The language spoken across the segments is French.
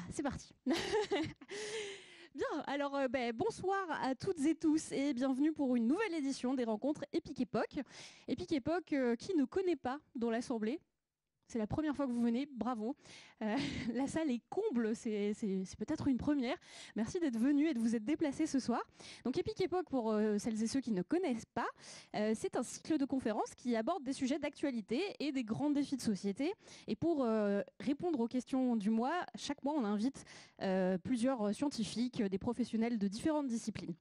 C'est parti. Bien, alors bonsoir à toutes et tous et bienvenue pour une nouvelle édition des rencontres Épique Époque. Épique Époque, qui ne connaît pas dans l'Assemblée? C'est la première fois que vous venez, bravo. Euh, la salle est comble, c'est peut-être une première. Merci d'être venu et de vous être déplacé ce soir. Donc Épique Époque, pour celles et ceux qui ne connaissent pas, c'est un cycle de conférences qui aborde des sujets d'actualité et des grands défis de société. Et pour répondre aux questions du mois, chaque mois on invite plusieurs scientifiques, des professionnels de différentes disciplines.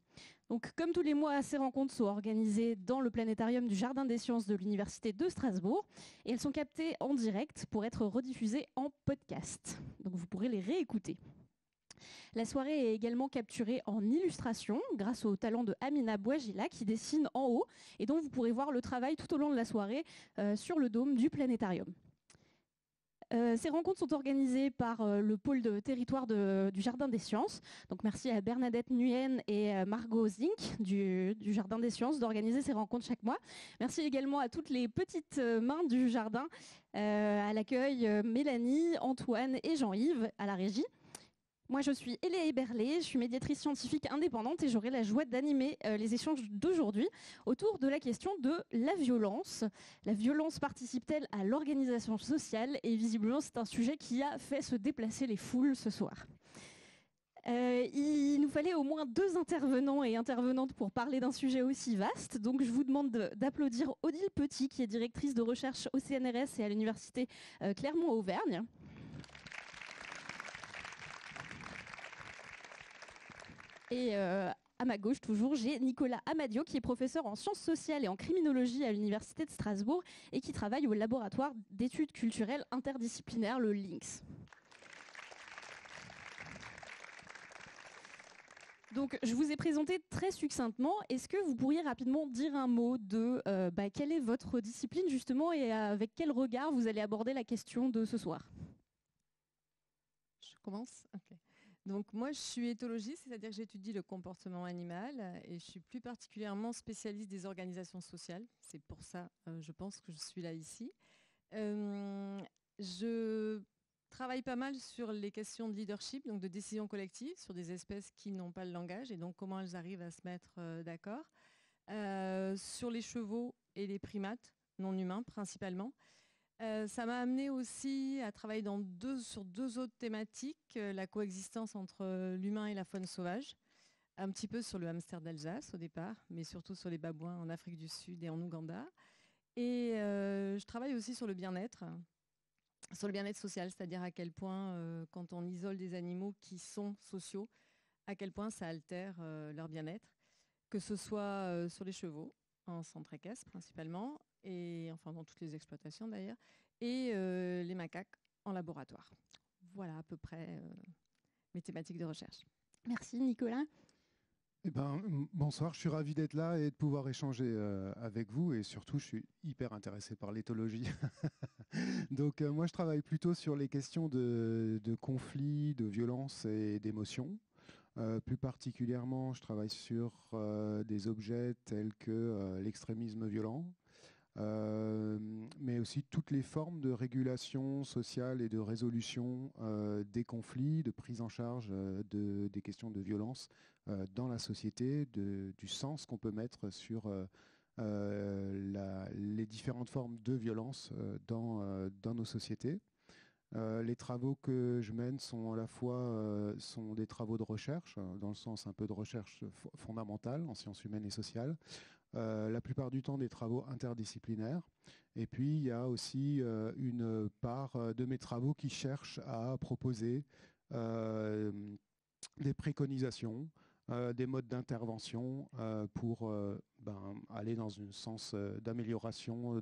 Donc, comme tous les mois, ces rencontres sont organisées dans le planétarium du Jardin des Sciences de l'Université de Strasbourg et elles sont captées en direct pour être rediffusées en podcast. Donc, vous pourrez les réécouter. La soirée est également capturée en illustration grâce au talent de Amina Bouajila qui dessine en haut et dont vous pourrez voir le travail tout au long de la soirée sur le dôme du planétarium. Ces rencontres sont organisées par le pôle de territoire du Jardin des Sciences. Donc merci à Bernadette Nguyen et Margot Zink du Jardin des Sciences d'organiser ces rencontres chaque mois. Merci également à toutes les petites mains du jardin, à l'accueil Mélanie, Antoine et Jean-Yves à la régie. Moi, je suis Eléa Eberlé, je suis médiatrice scientifique indépendante et j'aurai la joie d'animer les échanges d'aujourd'hui autour de la question de la violence. La violence participe-t-elle à l'organisation sociale? Et visiblement, c'est un sujet qui a fait se déplacer les foules ce soir. Il nous fallait au moins 2 intervenants et intervenantes pour parler d'un sujet aussi vaste. Donc, je vous demande d'applaudir Odile Petit, qui est directrice de recherche au CNRS et à l'université Clermont-Auvergne. Et à ma gauche, toujours, j'ai Nicolas Amadio, qui est professeur en sciences sociales et en criminologie à l'Université de Strasbourg et qui travaille au laboratoire d'études culturelles interdisciplinaires, le LYNX. Donc, je vous ai présenté très succinctement. Est-ce que vous pourriez rapidement dire un mot de quelle est votre discipline, justement, et avec quel regard vous allez aborder la question de ce soir? Je commence? Ok. Donc moi, je suis éthologiste, c'est-à-dire que j'étudie le comportement animal et je suis plus particulièrement spécialiste des organisations sociales. C'est pour ça, je pense que je suis là ici. Je travaille pas mal sur les questions de leadership, donc de décision collective, sur des espèces qui n'ont pas le langage et donc comment elles arrivent à se mettre d'accord. Sur les chevaux et les primates non humains principalement. Ça m'a amené aussi à travailler sur 2 autres thématiques, la coexistence entre l'humain et la faune sauvage, un petit peu sur le hamster d'Alsace au départ, mais surtout sur les babouins en Afrique du Sud et en Ouganda. Et je travaille aussi sur le bien-être social, c'est-à-dire à quel point, quand on isole des animaux qui sont sociaux, à quel point ça altère leur bien-être, que ce soit sur les chevaux, en centre équestre principalement, et enfin dans toutes les exploitations d'ailleurs, et les macaques en laboratoire. Voilà à peu près mes thématiques de recherche. Merci, Nicolas. Bonsoir, je suis ravi d'être là et de pouvoir échanger avec vous et surtout je suis hyper intéressé par l'éthologie. Donc moi je travaille plutôt sur les questions de conflits, de violence et d'émotions. Plus particulièrement, je travaille sur des objets tels que l'extrémisme violent, mais aussi toutes les formes de régulation sociale et de résolution des conflits, de prise en charge des questions de violence dans la société, du sens qu'on peut mettre sur les différentes formes de violence dans nos sociétés. Les travaux que je mène sont à la fois sont des travaux de recherche, dans le sens un peu de recherche fondamentale en sciences humaines et sociales, la plupart du temps des travaux interdisciplinaires. Et puis il y a aussi une part de mes travaux qui cherchent à proposer des préconisations, des modes d'intervention pour aller dans un sens d'amélioration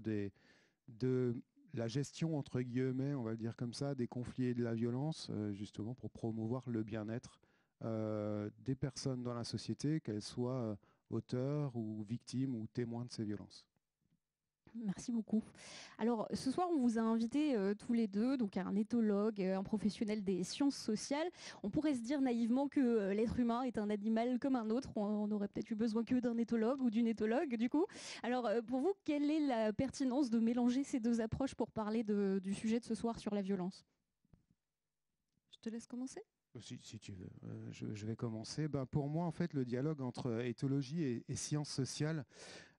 de la gestion, entre guillemets, on va le dire comme ça, des conflits et de la violence, justement pour promouvoir le bien-être des personnes dans la société, qu'elles soient auteurs ou victimes ou témoins de ces violences. Merci beaucoup. Alors, ce soir, on vous a invités tous les deux, donc un éthologue, un professionnel des sciences sociales. On pourrait se dire naïvement que l'être humain est un animal comme un autre. On aurait peut-être eu besoin que d'un éthologue ou d'une éthologue, du coup. Alors, pour vous, quelle est la pertinence de mélanger ces 2 approches pour parler du sujet de ce soir sur la violence? Je Je te laisse commencer. Si tu veux, je vais commencer. Pour moi, en fait, le dialogue entre éthologie et sciences sociales,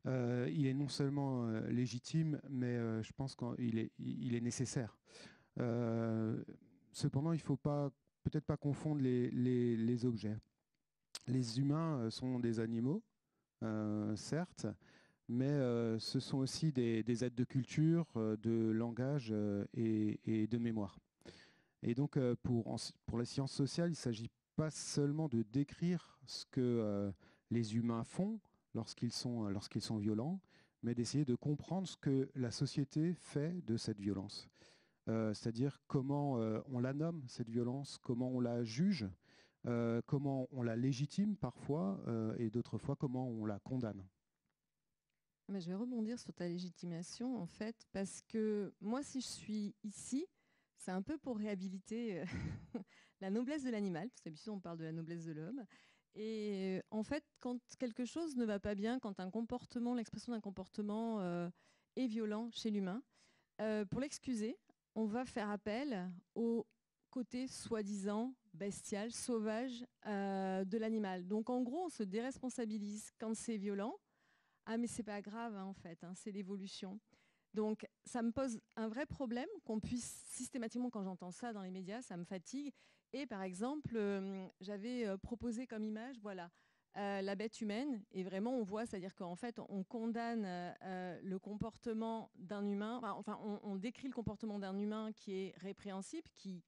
il est non seulement légitime, mais je pense qu'il est nécessaire. Cependant, il ne faut peut-être pas confondre les objets. Les humains sont des animaux, certes, mais ce sont aussi des êtres de culture, de langage et de mémoire. Et donc, pour la science sociale, il ne s'agit pas seulement de décrire ce que les humains font lorsqu'ils sont violents, mais d'essayer de comprendre ce que la société fait de cette violence. C'est-à-dire comment on la nomme, cette violence, comment on la juge, comment on la légitime parfois, et d'autres fois, comment on la condamne. Mais je vais rebondir sur ta légitimation, en fait, parce que moi, si je suis ici, c'est un peu pour réhabiliter la noblesse de l'animal, parce qu'habitude, on parle de la noblesse de l'homme. Et en fait, quand quelque chose ne va pas bien, quand un comportement, l'expression d'un comportement est violent chez l'humain, pour l'excuser, on va faire appel au côté soi-disant bestial, sauvage de l'animal. Donc en gros, on se déresponsabilise quand c'est violent. Ah mais c'est pas grave hein, en fait, hein, c'est l'évolution. Donc ça me pose un vrai problème qu'on puisse systématiquement, quand j'entends ça dans les médias, ça me fatigue. Et par exemple, j'avais proposé comme image, voilà, la bête humaine. Et vraiment, on voit, c'est-à-dire qu'en fait, on condamne le comportement d'un humain. Enfin, on décrit le comportement d'un humain qui est répréhensible, qui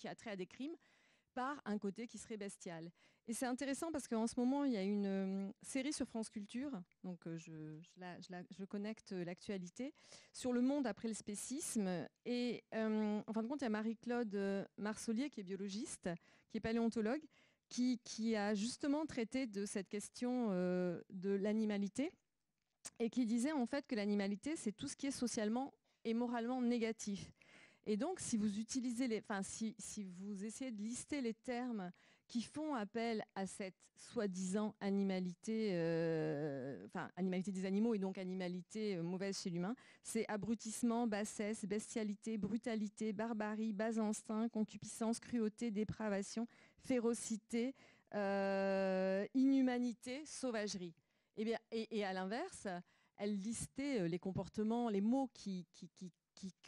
a trait à des crimes, par un côté qui serait bestial. Et c'est intéressant parce qu'en ce moment, il y a une série sur France Culture, donc je connecte l'actualité, sur le monde après le spécisme. Et en fin de compte, il y a Marie-Claude Marsollier, qui est biologiste, qui est paléontologue, qui a justement traité de cette question de l'animalité et qui disait en fait que l'animalité, c'est tout ce qui est socialement et moralement négatif. Et donc, si vous utilisez si vous essayez de lister les termes qui font appel à cette soi-disant animalité, animalité des animaux et donc animalité mauvaise chez l'humain, c'est abrutissement, bassesse, bestialité, brutalité, barbarie, bas instinct, concupiscence, cruauté, dépravation, férocité, inhumanité, sauvagerie. Et à l'inverse, elle listait les comportements, les mots qui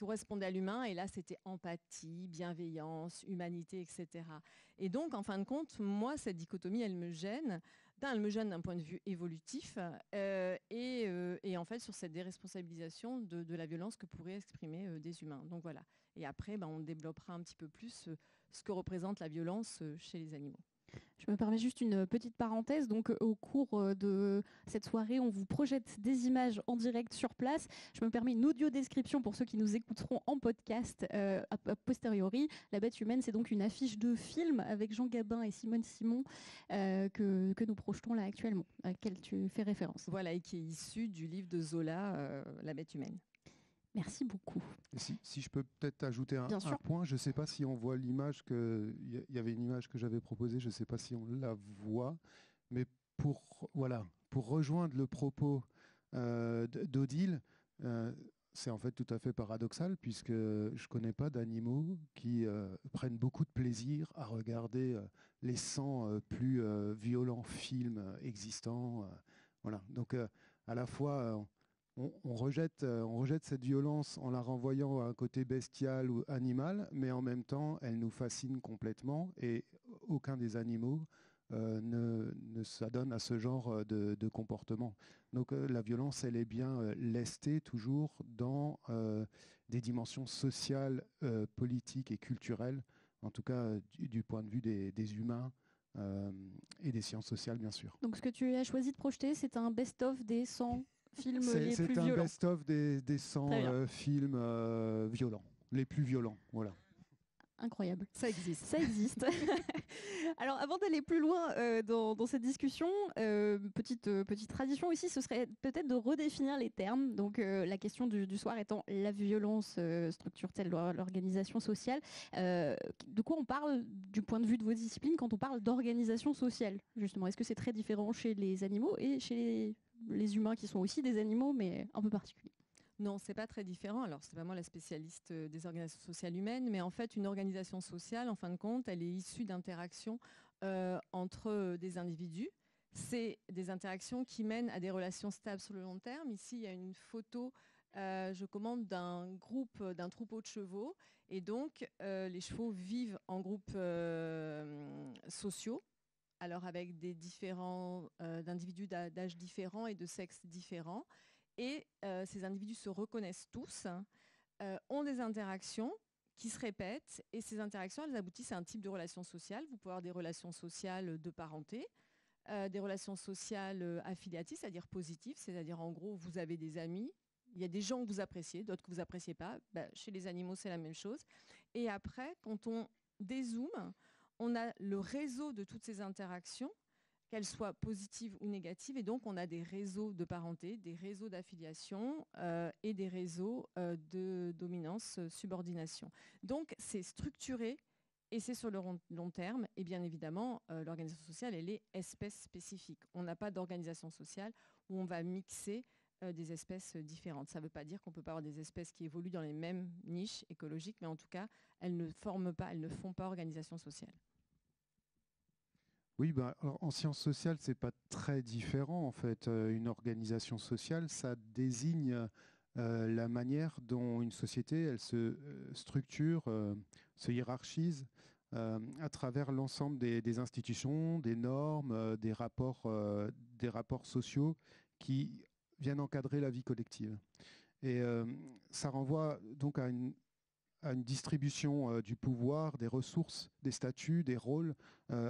correspondaient à l'humain, et là c'était empathie, bienveillance, humanité, etc. Et donc en fin de compte, moi cette dichotomie elle me gêne. Elle me gêne d'un point de vue évolutif et en fait sur cette déresponsabilisation de la violence que pourraient exprimer des humains. Donc voilà. Et après, on développera un petit peu plus ce que représente la violence chez les animaux. Je me permets juste une petite parenthèse. Donc, au cours de cette soirée, on vous projette des images en direct sur place. Je me permets une audio-description pour ceux qui nous écouteront en podcast a posteriori. La bête humaine, c'est donc une affiche de film avec Jean Gabin et Simone Simon que nous projetons là actuellement, à laquelle tu fais référence. Voilà, et qui est issue du livre de Zola, La bête humaine. Merci beaucoup. Si je peux peut-être ajouter un point, je ne sais pas si on voit l'image il y avait une image que j'avais proposée, je ne sais pas si on la voit, mais pour rejoindre le propos d'Odile, c'est en fait tout à fait paradoxal puisque je ne connais pas d'animaux qui prennent beaucoup de plaisir à regarder les 100 plus violents films existants. Voilà. Donc à la fois on rejette cette violence en la renvoyant à un côté bestial ou animal, mais en même temps, elle nous fascine complètement et aucun des animaux ne s'adonne à ce genre de comportement. Donc la violence, elle est bien lestée toujours dans des dimensions sociales, politiques et culturelles, en tout cas du point de vue des humains et des sciences sociales, bien sûr. Donc ce que tu as choisi de projeter, c'est un best-of des 100 films les plus violents. C'est un best-of des 100 films violents, les plus violents, voilà. Incroyable. Ça existe. Ça existe. Alors, avant d'aller plus loin dans cette discussion, petite tradition aussi, ce serait peut-être de redéfinir les termes. Donc, la question du soir étant la violence structure-t-elle l'organisation sociale. De quoi on parle du point de vue de vos disciplines quand on parle d'organisation sociale, justement? Est-ce que c'est très différent chez les animaux et chez les humains qui sont aussi des animaux, mais un peu particuliers? Non, c'est pas très différent. Alors, c'est pas moi la spécialiste des organisations sociales humaines, mais en fait, une organisation sociale, en fin de compte, elle est issue d'interactions entre des individus. C'est des interactions qui mènent à des relations stables sur le long terme. Ici, il y a une photo, je commande d'un troupeau de chevaux, et donc les chevaux vivent en groupes sociaux. Alors avec des d'individus d'âge différents et de sexes différents. Et ces individus se reconnaissent tous, ont des interactions qui se répètent, et ces interactions, elles aboutissent à un type de relation sociale. Vous pouvez avoir des relations sociales de parenté, des relations sociales affiliatives, c'est-à-dire positives, c'est-à-dire en gros, vous avez des amis, il y a des gens que vous appréciez, d'autres que vous n'appréciez pas. Chez les animaux, c'est la même chose. Et après, quand on dézoome, on a le réseau de toutes ces interactions, qu'elles soient positives ou négatives, et donc on a des réseaux de parenté, des réseaux d'affiliation et des réseaux de dominance, subordination. Donc c'est structuré et c'est sur le long terme, et bien évidemment, l'organisation sociale, elle est espèce spécifique. On n'a pas d'organisation sociale où on va mixer des espèces différentes. Ça ne veut pas dire qu'on ne peut pas avoir des espèces qui évoluent dans les mêmes niches écologiques, mais en tout cas, elles ne font pas organisation sociale. Oui, alors, en sciences sociales, c'est pas très différent en fait. Une organisation sociale, ça désigne la manière dont une société, elle se structure, se hiérarchise à travers l'ensemble des institutions, des normes, des rapports sociaux qui viennent encadrer la vie collective. Et ça renvoie donc à une distribution du pouvoir, des ressources, des statuts, des rôles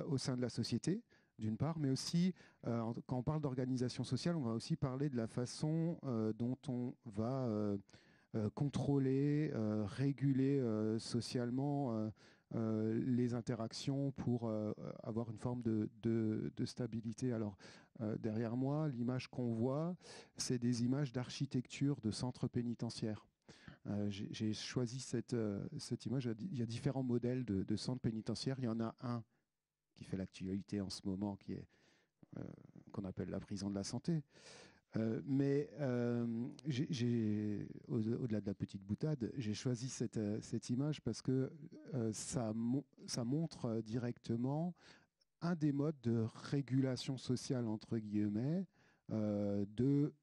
au sein de la société, d'une part, mais aussi, quand on parle d'organisation sociale, on va aussi parler de la façon dont on va contrôler, réguler socialement les interactions pour avoir une forme de stabilité. Alors, derrière moi, l'image qu'on voit, c'est des images d'architecture de centres pénitentiaires. J'ai choisi cette image. Il y a différents modèles de centres pénitentiaires. Il y en a un qui fait l'actualité en ce moment, qu'on appelle la prison de la santé. Mais au-delà de la petite boutade, j'ai choisi cette image parce que ça montre directement un des modes de régulation sociale, entre guillemets, de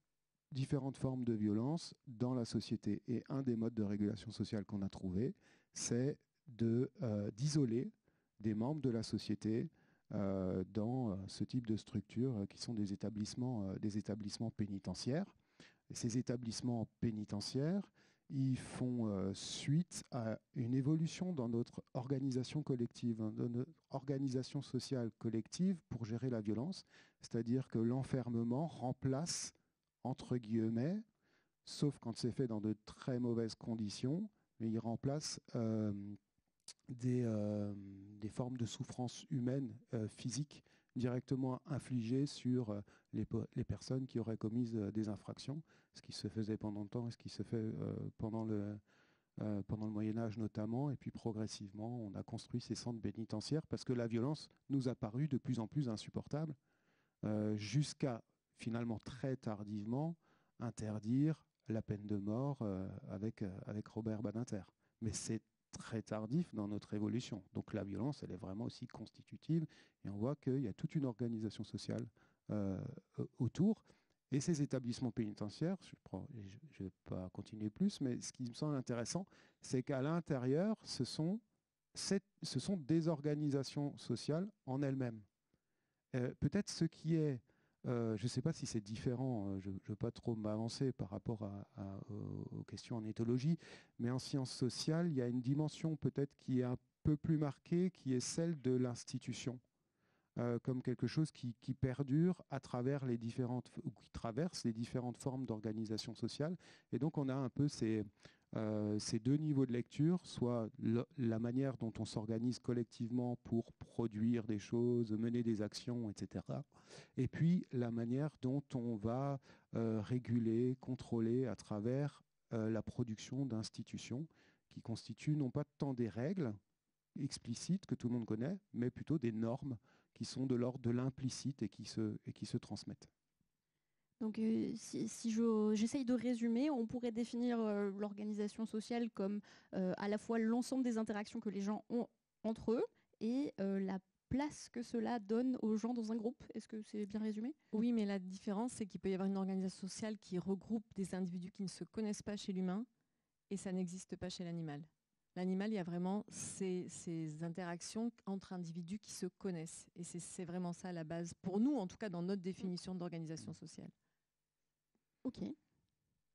différentes formes de violence dans la société. Et un des modes de régulation sociale qu'on a trouvé, c'est d'isoler des membres de la société dans ce type de structures qui sont des établissements pénitentiaires. Et ces établissements pénitentiaires, ils font suite à une évolution dans notre organisation collective, dans notre organisation sociale collective pour gérer la violence. C'est-à-dire que l'enfermement remplace, entre guillemets, sauf quand c'est fait dans de très mauvaises conditions, mais il remplace des formes de souffrance humaine, physique, directement infligées sur les personnes qui auraient commis des infractions, ce qui se faisait pendant le temps et ce qui se fait pendant le Moyen-Âge notamment. Et puis progressivement, on a construit ces centres pénitentiaires parce que la violence nous a paru de plus en plus insupportable, jusqu'à finalement très tardivement interdire la peine de mort avec Robert Badinter. Mais c'est très tardif dans notre évolution. Donc la violence, elle est vraiment aussi constitutive, et on voit qu'il y a toute une organisation sociale autour. Et ces établissements pénitentiaires, je ne vais pas continuer plus, mais ce qui me semble intéressant, c'est qu'à l'intérieur, ce sont des organisations sociales en elles-mêmes. Peut-être ce qui est, je ne sais pas si c'est différent, je ne veux pas trop m'avancer par rapport aux questions en éthologie, mais en sciences sociales, il y a une dimension peut-être qui est un peu plus marquée, qui est celle de l'institution, comme quelque chose qui perdure à travers ou qui traverse les différentes formes d'organisation sociale. Et donc on a un peu ces deux niveaux de lecture, soit la manière dont on s'organise collectivement pour produire des choses, mener des actions, etc. Et puis la manière dont on va réguler, contrôler à travers la production d'institutions qui constituent non pas tant des règles explicites que tout le monde connaît, mais plutôt des normes qui sont de l'ordre de l'implicite et qui se transmettent. Donc, si j'essaye de résumer, on pourrait définir l'organisation sociale comme à la fois l'ensemble des interactions que les gens ont entre eux et la place que cela donne aux gens dans un groupe. Est-ce que c'est bien résumé? Oui, mais la différence, c'est qu'il peut y avoir une organisation sociale qui regroupe des individus qui ne se connaissent pas chez l'humain et ça n'existe pas chez l'animal. L'animal, il y a vraiment ces interactions entre individus qui se connaissent. Et c'est vraiment ça la base, pour nous, en tout cas dans notre définition d'organisation sociale. Ok.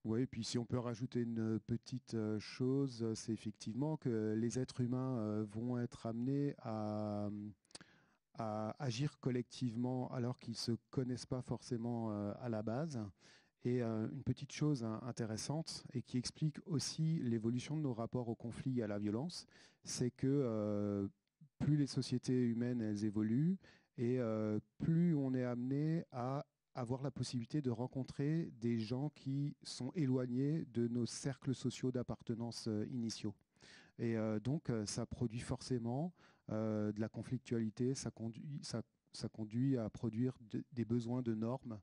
Oui, et puis si on peut rajouter une petite chose, c'est effectivement que les êtres humains vont être amenés à agir collectivement alors qu'ils ne se connaissent pas forcément à la base. Et une petite chose intéressante et qui explique aussi l'évolution de nos rapports au conflit et à la violence, c'est que plus les sociétés humaines elles évoluent et plus on est amené à avoir la possibilité de rencontrer des gens qui sont éloignés de nos cercles sociaux d'appartenance initiaux. Et donc ça produit forcément de la conflictualité, ça conduit à produire des besoins de normes.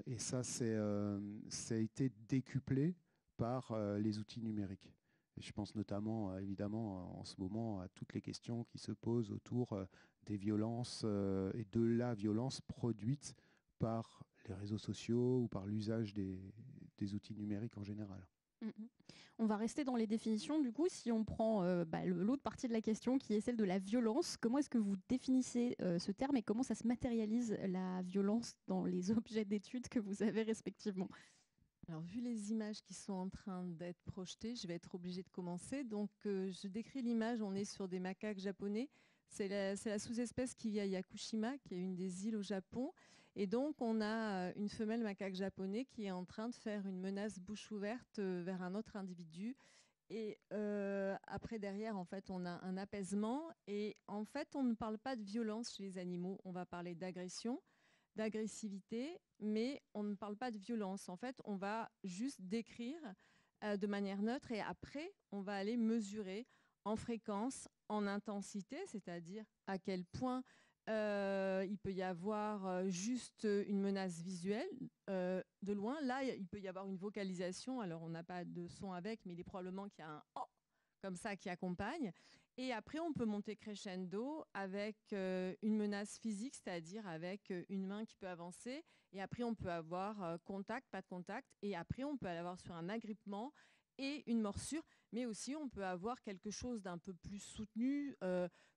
Et ça a été décuplé par les outils numériques. Et je pense notamment, évidemment, en ce moment, à toutes les questions qui se posent autour des violences et de la violence produite par les réseaux sociaux ou par l'usage des outils numériques en général. On va rester dans les définitions. Du coup, si on prend l'autre partie de la question qui est celle de la violence, comment est-ce que vous définissez ce terme et comment ça se matérialise la violence dans les objets d'études que vous avez respectivement? Alors, vu les images qui sont en train d'être projetées, je vais être obligée de commencer. Donc, je décris l'image, on est sur des macaques japonais. C'est la sous-espèce qui vit à Yakushima, qui est une des îles au Japon. Et donc, on a une femelle macaque japonais qui est en train de faire une menace bouche ouverte vers un autre individu. Et après, derrière, en fait, on a un apaisement. Et en fait, on ne parle pas de violence chez les animaux. On va parler d'agression, d'agressivité, mais on ne parle pas de violence. En fait, on va juste décrire de manière neutre et après, on va aller mesurer en fréquence, en intensité, c'est-à-dire à quel point il peut y avoir juste une menace visuelle de loin. Là, il peut y avoir une vocalisation. Alors, on n'a pas de son avec, mais il est probablement qu'il y a un « oh » comme ça qui accompagne. Et après, on peut monter crescendo avec une menace physique, c'est-à-dire avec une main qui peut avancer. Et après, on peut avoir contact, pas de contact. Et après, on peut avoir sur un agrippement et une morsure. Mais aussi, on peut avoir quelque chose d'un peu plus soutenu,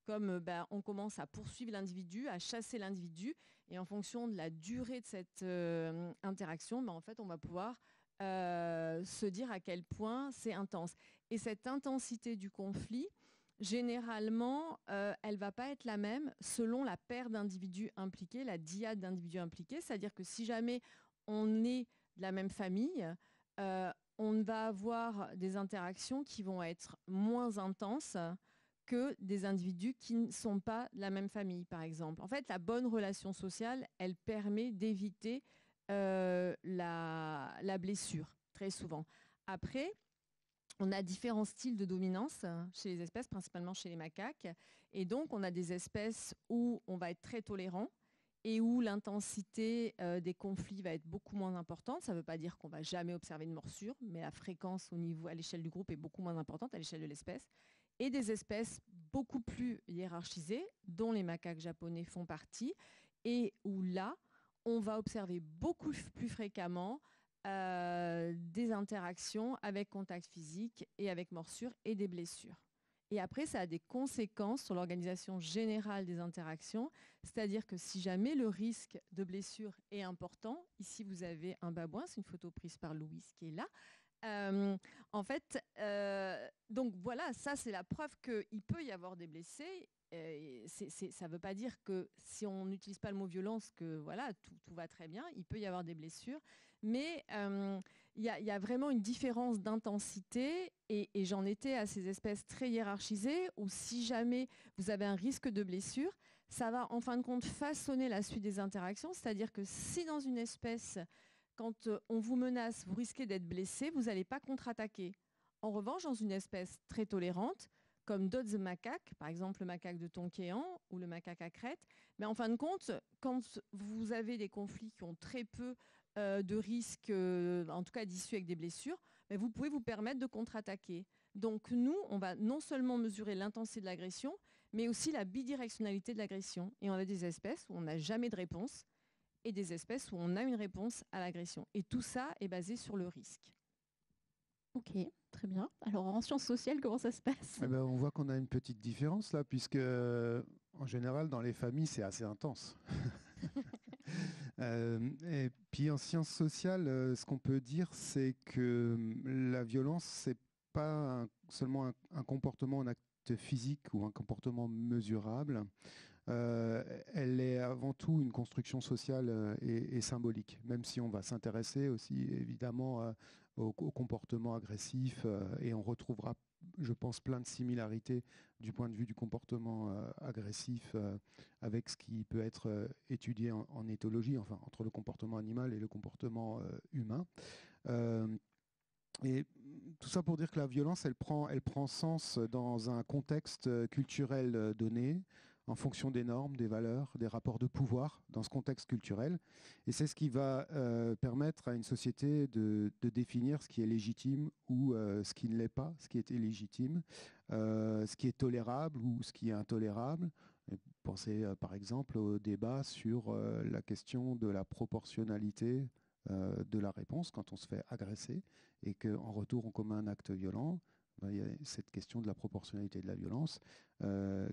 comme on commence à poursuivre l'individu, à chasser l'individu. Et en fonction de la durée de cette interaction, en fait, on va pouvoir se dire à quel point c'est intense. Et cette intensité du conflit, généralement, elle ne va pas être la même selon la paire d'individus impliqués, la dyade d'individus impliqués. C'est-à-dire que si jamais on est de la même famille, on va avoir des interactions qui vont être moins intenses que des individus qui ne sont pas de la même famille, par exemple. En fait, la bonne relation sociale, elle permet d'éviter la blessure, très souvent. Après, on a différents styles de dominance chez les espèces, principalement chez les macaques. Et donc, on a des espèces où on va être très tolérant et où l'intensité des conflits va être beaucoup moins importante. Ça ne veut pas dire qu'on ne va jamais observer de morsure, mais la fréquence à l'échelle du groupe est beaucoup moins importante à l'échelle de l'espèce. Et des espèces beaucoup plus hiérarchisées, dont les macaques japonais font partie, et où là, on va observer beaucoup plus fréquemment des interactions avec contact physique et avec morsure et des blessures. Et après, ça a des conséquences sur l'organisation générale des interactions, c'est-à-dire que si jamais le risque de blessure est important, ici vous avez un babouin, c'est une photo prise par Louise qui est là. En fait, donc voilà, ça c'est la preuve qu'il peut y avoir des blessés. Ça ne veut pas dire que si on n'utilise pas le mot violence, que voilà, tout va très bien. Il peut y avoir des blessures, mais il y a vraiment une différence d'intensité et j'en étais à ces espèces très hiérarchisées où si jamais vous avez un risque de blessure, ça va en fin de compte façonner la suite des interactions. C'est-à-dire que si dans une espèce, quand on vous menace, vous risquez d'être blessé, vous n'allez pas contre-attaquer. En revanche, dans une espèce très tolérante, comme d'autres macaques, par exemple le macaque de Tonkéan ou le macaque à crête, mais en fin de compte, quand vous avez des conflits qui ont très peu de risque, en tout cas d'issue avec des blessures, mais vous pouvez vous permettre de contre-attaquer. Donc nous, on va non seulement mesurer l'intensité de l'agression, mais aussi la bidirectionnalité de l'agression. Et on a des espèces où on n'a jamais de réponse et des espèces où on a une réponse à l'agression. Et tout ça est basé sur le risque. Ok, très bien. Alors en sciences sociales, comment ça se passe? Eh ben, on voit qu'on a une petite différence là, puisque en général, dans les familles, c'est assez intense. Et puis en sciences sociales, ce qu'on peut dire, c'est que la violence, c'est pas seulement un comportement, un acte physique ou un comportement mesurable. Elle est avant tout une construction sociale et symbolique, même si on va s'intéresser aussi évidemment au comportement agressif et on retrouvera, je pense, plein de similarités du point de vue du comportement agressif avec ce qui peut être étudié en éthologie, enfin entre le comportement animal et le comportement humain. Euh, et tout ça pour dire que la violence, elle prend sens dans un contexte culturel donné, en fonction des normes, des valeurs, des rapports de pouvoir dans ce contexte culturel. Et c'est ce qui va permettre à une société de définir ce qui est légitime ou ce qui ne l'est pas, ce qui est illégitime, ce qui est tolérable ou ce qui est intolérable. Et pensez par exemple au débat sur la question de la proportionnalité de la réponse quand on se fait agresser et qu'en retour on commet un acte violent. Ben, il y a cette question de la proportionnalité de la violence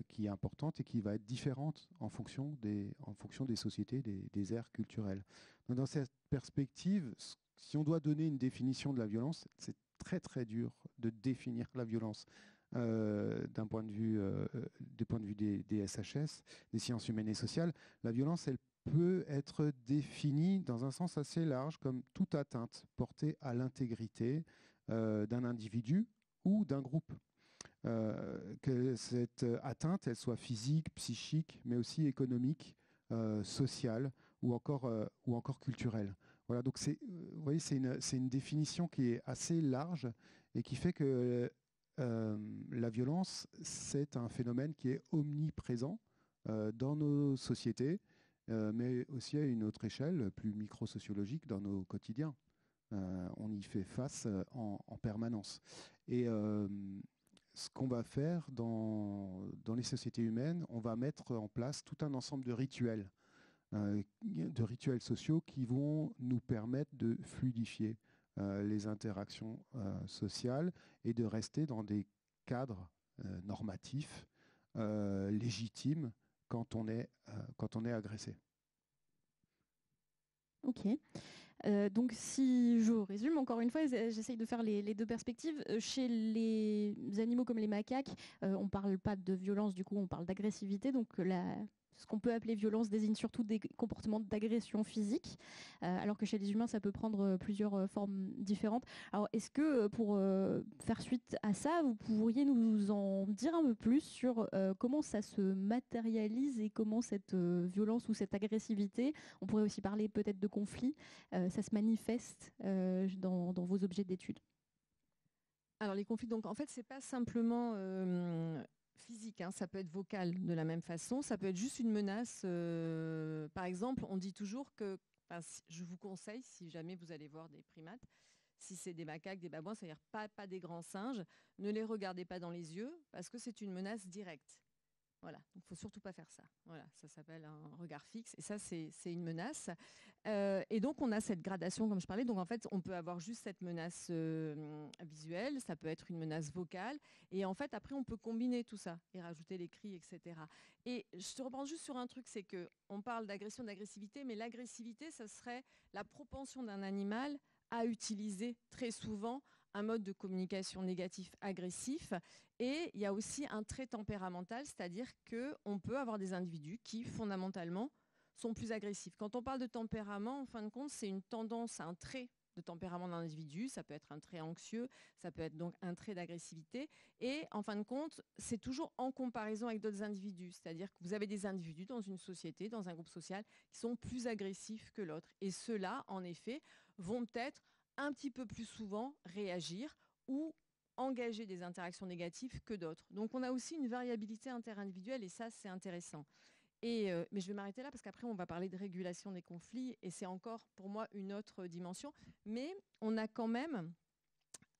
qui est importante et qui va être différente en fonction des sociétés, des aires culturelles. Donc, dans cette perspective, si on doit donner une définition de la violence, c'est très très dur de définir la violence d'un point de vue, des SHS, des sciences humaines et sociales. La violence, elle peut être définie dans un sens assez large comme toute atteinte portée à l'intégrité d'un individu ou d'un groupe. Que cette atteinte, elle soit physique, psychique, mais aussi économique, sociale ou encore culturelle. Voilà, donc vous voyez, c'est une définition qui est assez large et qui fait que la violence, c'est un phénomène qui est omniprésent dans nos sociétés, mais aussi à une autre échelle, plus micro-sociologique, dans nos quotidiens. On y fait face en permanence. Et ce qu'on va faire dans les sociétés humaines, on va mettre en place tout un ensemble de rituels sociaux qui vont nous permettre de fluidifier les interactions sociales et de rester dans des cadres normatifs légitimes quand on est agressé. Ok. Donc si je résume encore une fois, j'essaye de faire les deux perspectives. Chez les animaux comme les macaques, on ne parle pas de violence, du coup on parle d'agressivité. Donc ce qu'on peut appeler violence désigne surtout des comportements d'agression physique, alors que chez les humains ça peut prendre plusieurs formes différentes. Alors est-ce que pour faire suite à ça, vous pourriez nous en dire un peu plus sur comment ça se matérialise et comment cette violence ou cette agressivité, on pourrait aussi parler peut-être de conflit, ça se manifeste dans vos objets d'étude? Alors les conflits, donc en fait, c'est pas simplement physique, hein, ça peut être vocal de la même façon, ça peut être juste une menace. Par exemple, on dit toujours que, je vous conseille, si jamais vous allez voir des primates, si c'est des macaques, des babouins, c'est-à-dire pas des grands singes, ne les regardez pas dans les yeux parce que c'est une menace directe. Voilà, donc il ne faut surtout pas faire ça. Voilà, ça s'appelle un regard fixe et ça, c'est une menace. Et donc, on a cette gradation, comme je parlais. Donc, en fait, on peut avoir juste cette menace visuelle, ça peut être une menace vocale. Et en fait, après, on peut combiner tout ça et rajouter les cris, etc. Et je te reprends juste sur un truc, c'est qu'on parle d'agression, d'agressivité, mais l'agressivité, ça serait la propension d'un animal à utiliser très souvent un mode de communication négatif agressif. Et il y a aussi un trait tempéramental, c'est-à-dire qu'on peut avoir des individus qui, fondamentalement, sont plus agressifs. Quand on parle de tempérament, en fin de compte, c'est une tendance, un trait de tempérament d'un individu. Ça peut être un trait anxieux, ça peut être donc un trait d'agressivité. Et en fin de compte, c'est toujours en comparaison avec d'autres individus. C'est-à-dire que vous avez des individus dans une société, dans un groupe social, qui sont plus agressifs que l'autre. Et ceux-là, en effet, vont peut-être un petit peu plus souvent réagir ou engager des interactions négatives que d'autres. Donc on a aussi une variabilité interindividuelle et ça c'est intéressant. Mais je vais m'arrêter là parce qu'après, on va parler de régulation des conflits et c'est encore pour moi une autre dimension. Mais on a quand même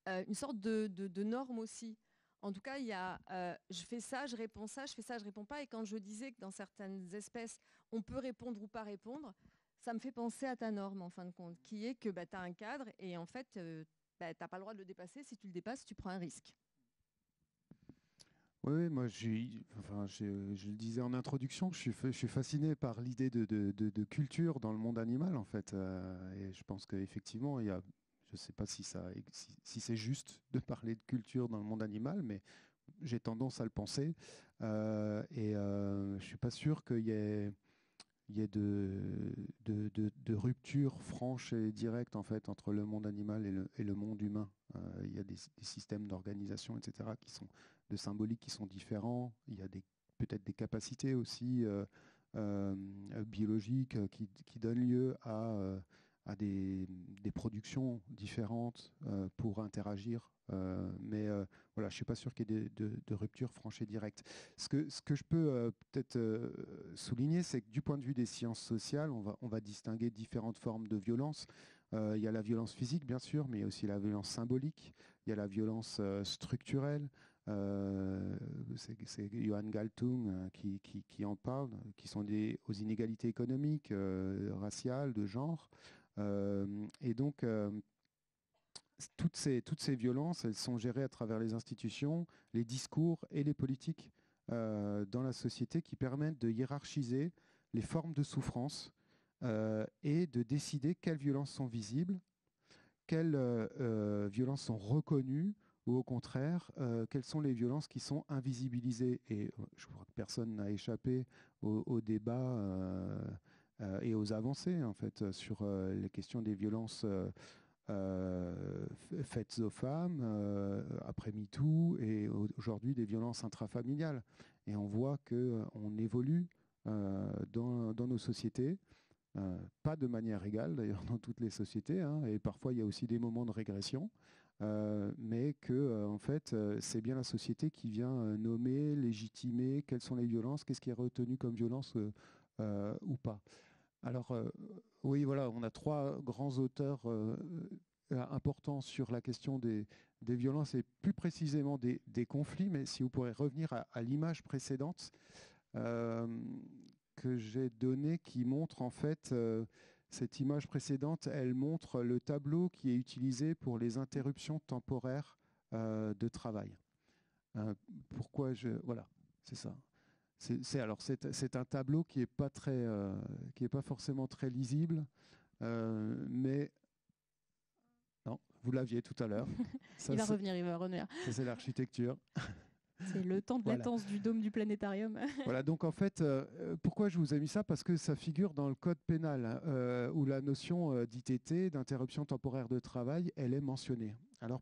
une sorte de norme aussi. En tout cas, il y a je fais ça, je réponds ça, je fais ça, je réponds pas. Et quand je disais que dans certaines espèces, on peut répondre ou pas répondre, ça me fait penser à ta norme en fin de compte, qui est que tu as un cadre et en fait, tu n'as pas le droit de le dépasser. Si tu le dépasses, tu prends un risque. Oui, moi, je le disais en introduction, je suis fasciné par l'idée de culture dans le monde animal, en fait. Et je pense qu'effectivement, je ne sais pas si c'est juste de parler de culture dans le monde animal, mais j'ai tendance à le penser. Je ne suis pas sûr qu'il y ait de rupture franche et directe, en fait, entre le monde animal et le monde humain. Il y a des systèmes d'organisation, etc., de symboliques qui sont différents. Il y a peut-être des capacités aussi biologiques qui donnent lieu à des productions différentes pour interagir. Voilà, je ne suis pas sûr qu'il y ait de rupture franche et directe. Ce que je peux peut-être souligner, c'est que du point de vue des sciences sociales, on va distinguer différentes formes de violence. Il y a la violence physique, bien sûr, mais il y a aussi la violence symbolique. Il y a la violence structurelle. C'est Johan Galtung qui en parle, qui sont liées aux inégalités économiques, raciales, de genre. Et donc, toutes ces violences, elles sont gérées à travers les institutions, les discours et les politiques dans la société qui permettent de hiérarchiser les formes de souffrance et de décider quelles violences sont visibles, quelles violences sont reconnues ou au contraire, quelles sont les violences qui sont invisibilisées. Et je crois que personne n'a échappé au débat et aux avancées en fait, sur les questions des violences faites aux femmes, après MeToo, et aujourd'hui des violences intrafamiliales. Et on voit qu'on évolue dans nos sociétés, pas de manière égale d'ailleurs dans toutes les sociétés, hein, et parfois il y a aussi des moments de régression, mais que en fait c'est bien la société qui vient nommer, légitimer quelles sont les violences, qu'est-ce qui est retenu comme violence ou pas. Alors, oui, voilà, on a trois grands auteurs importants sur la question des violences et plus précisément des conflits, mais si vous pourrez revenir à l'image précédente que j'ai donnée qui montre en fait, cette image précédente, elle montre le tableau qui est utilisé pour les interruptions temporaires de travail. Pourquoi voilà, c'est ça. C'est un tableau qui n'est pas forcément très lisible, mais non, vous l'aviez tout à l'heure. Il va revenir. Ça, c'est l'architecture. C'est le temps de latence du dôme du planétarium. Voilà, donc en fait, pourquoi je vous ai mis ça? Parce que ça figure dans le code pénal, où la notion d'ITT, d'interruption temporaire de travail, elle est mentionnée. Alors,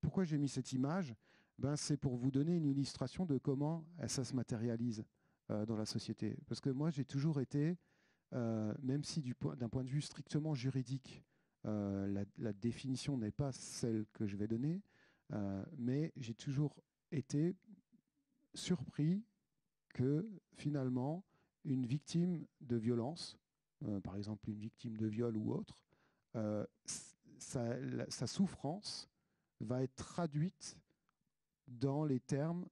pourquoi j'ai mis cette image? C'est pour vous donner une illustration de comment ça se matérialise dans la société. Parce que moi, j'ai toujours été, même si d'un point de vue strictement juridique, la définition n'est pas celle que je vais donner, mais j'ai toujours été surpris que finalement, une victime de violence, par exemple une victime de viol ou autre, sa souffrance va être traduite dans les termes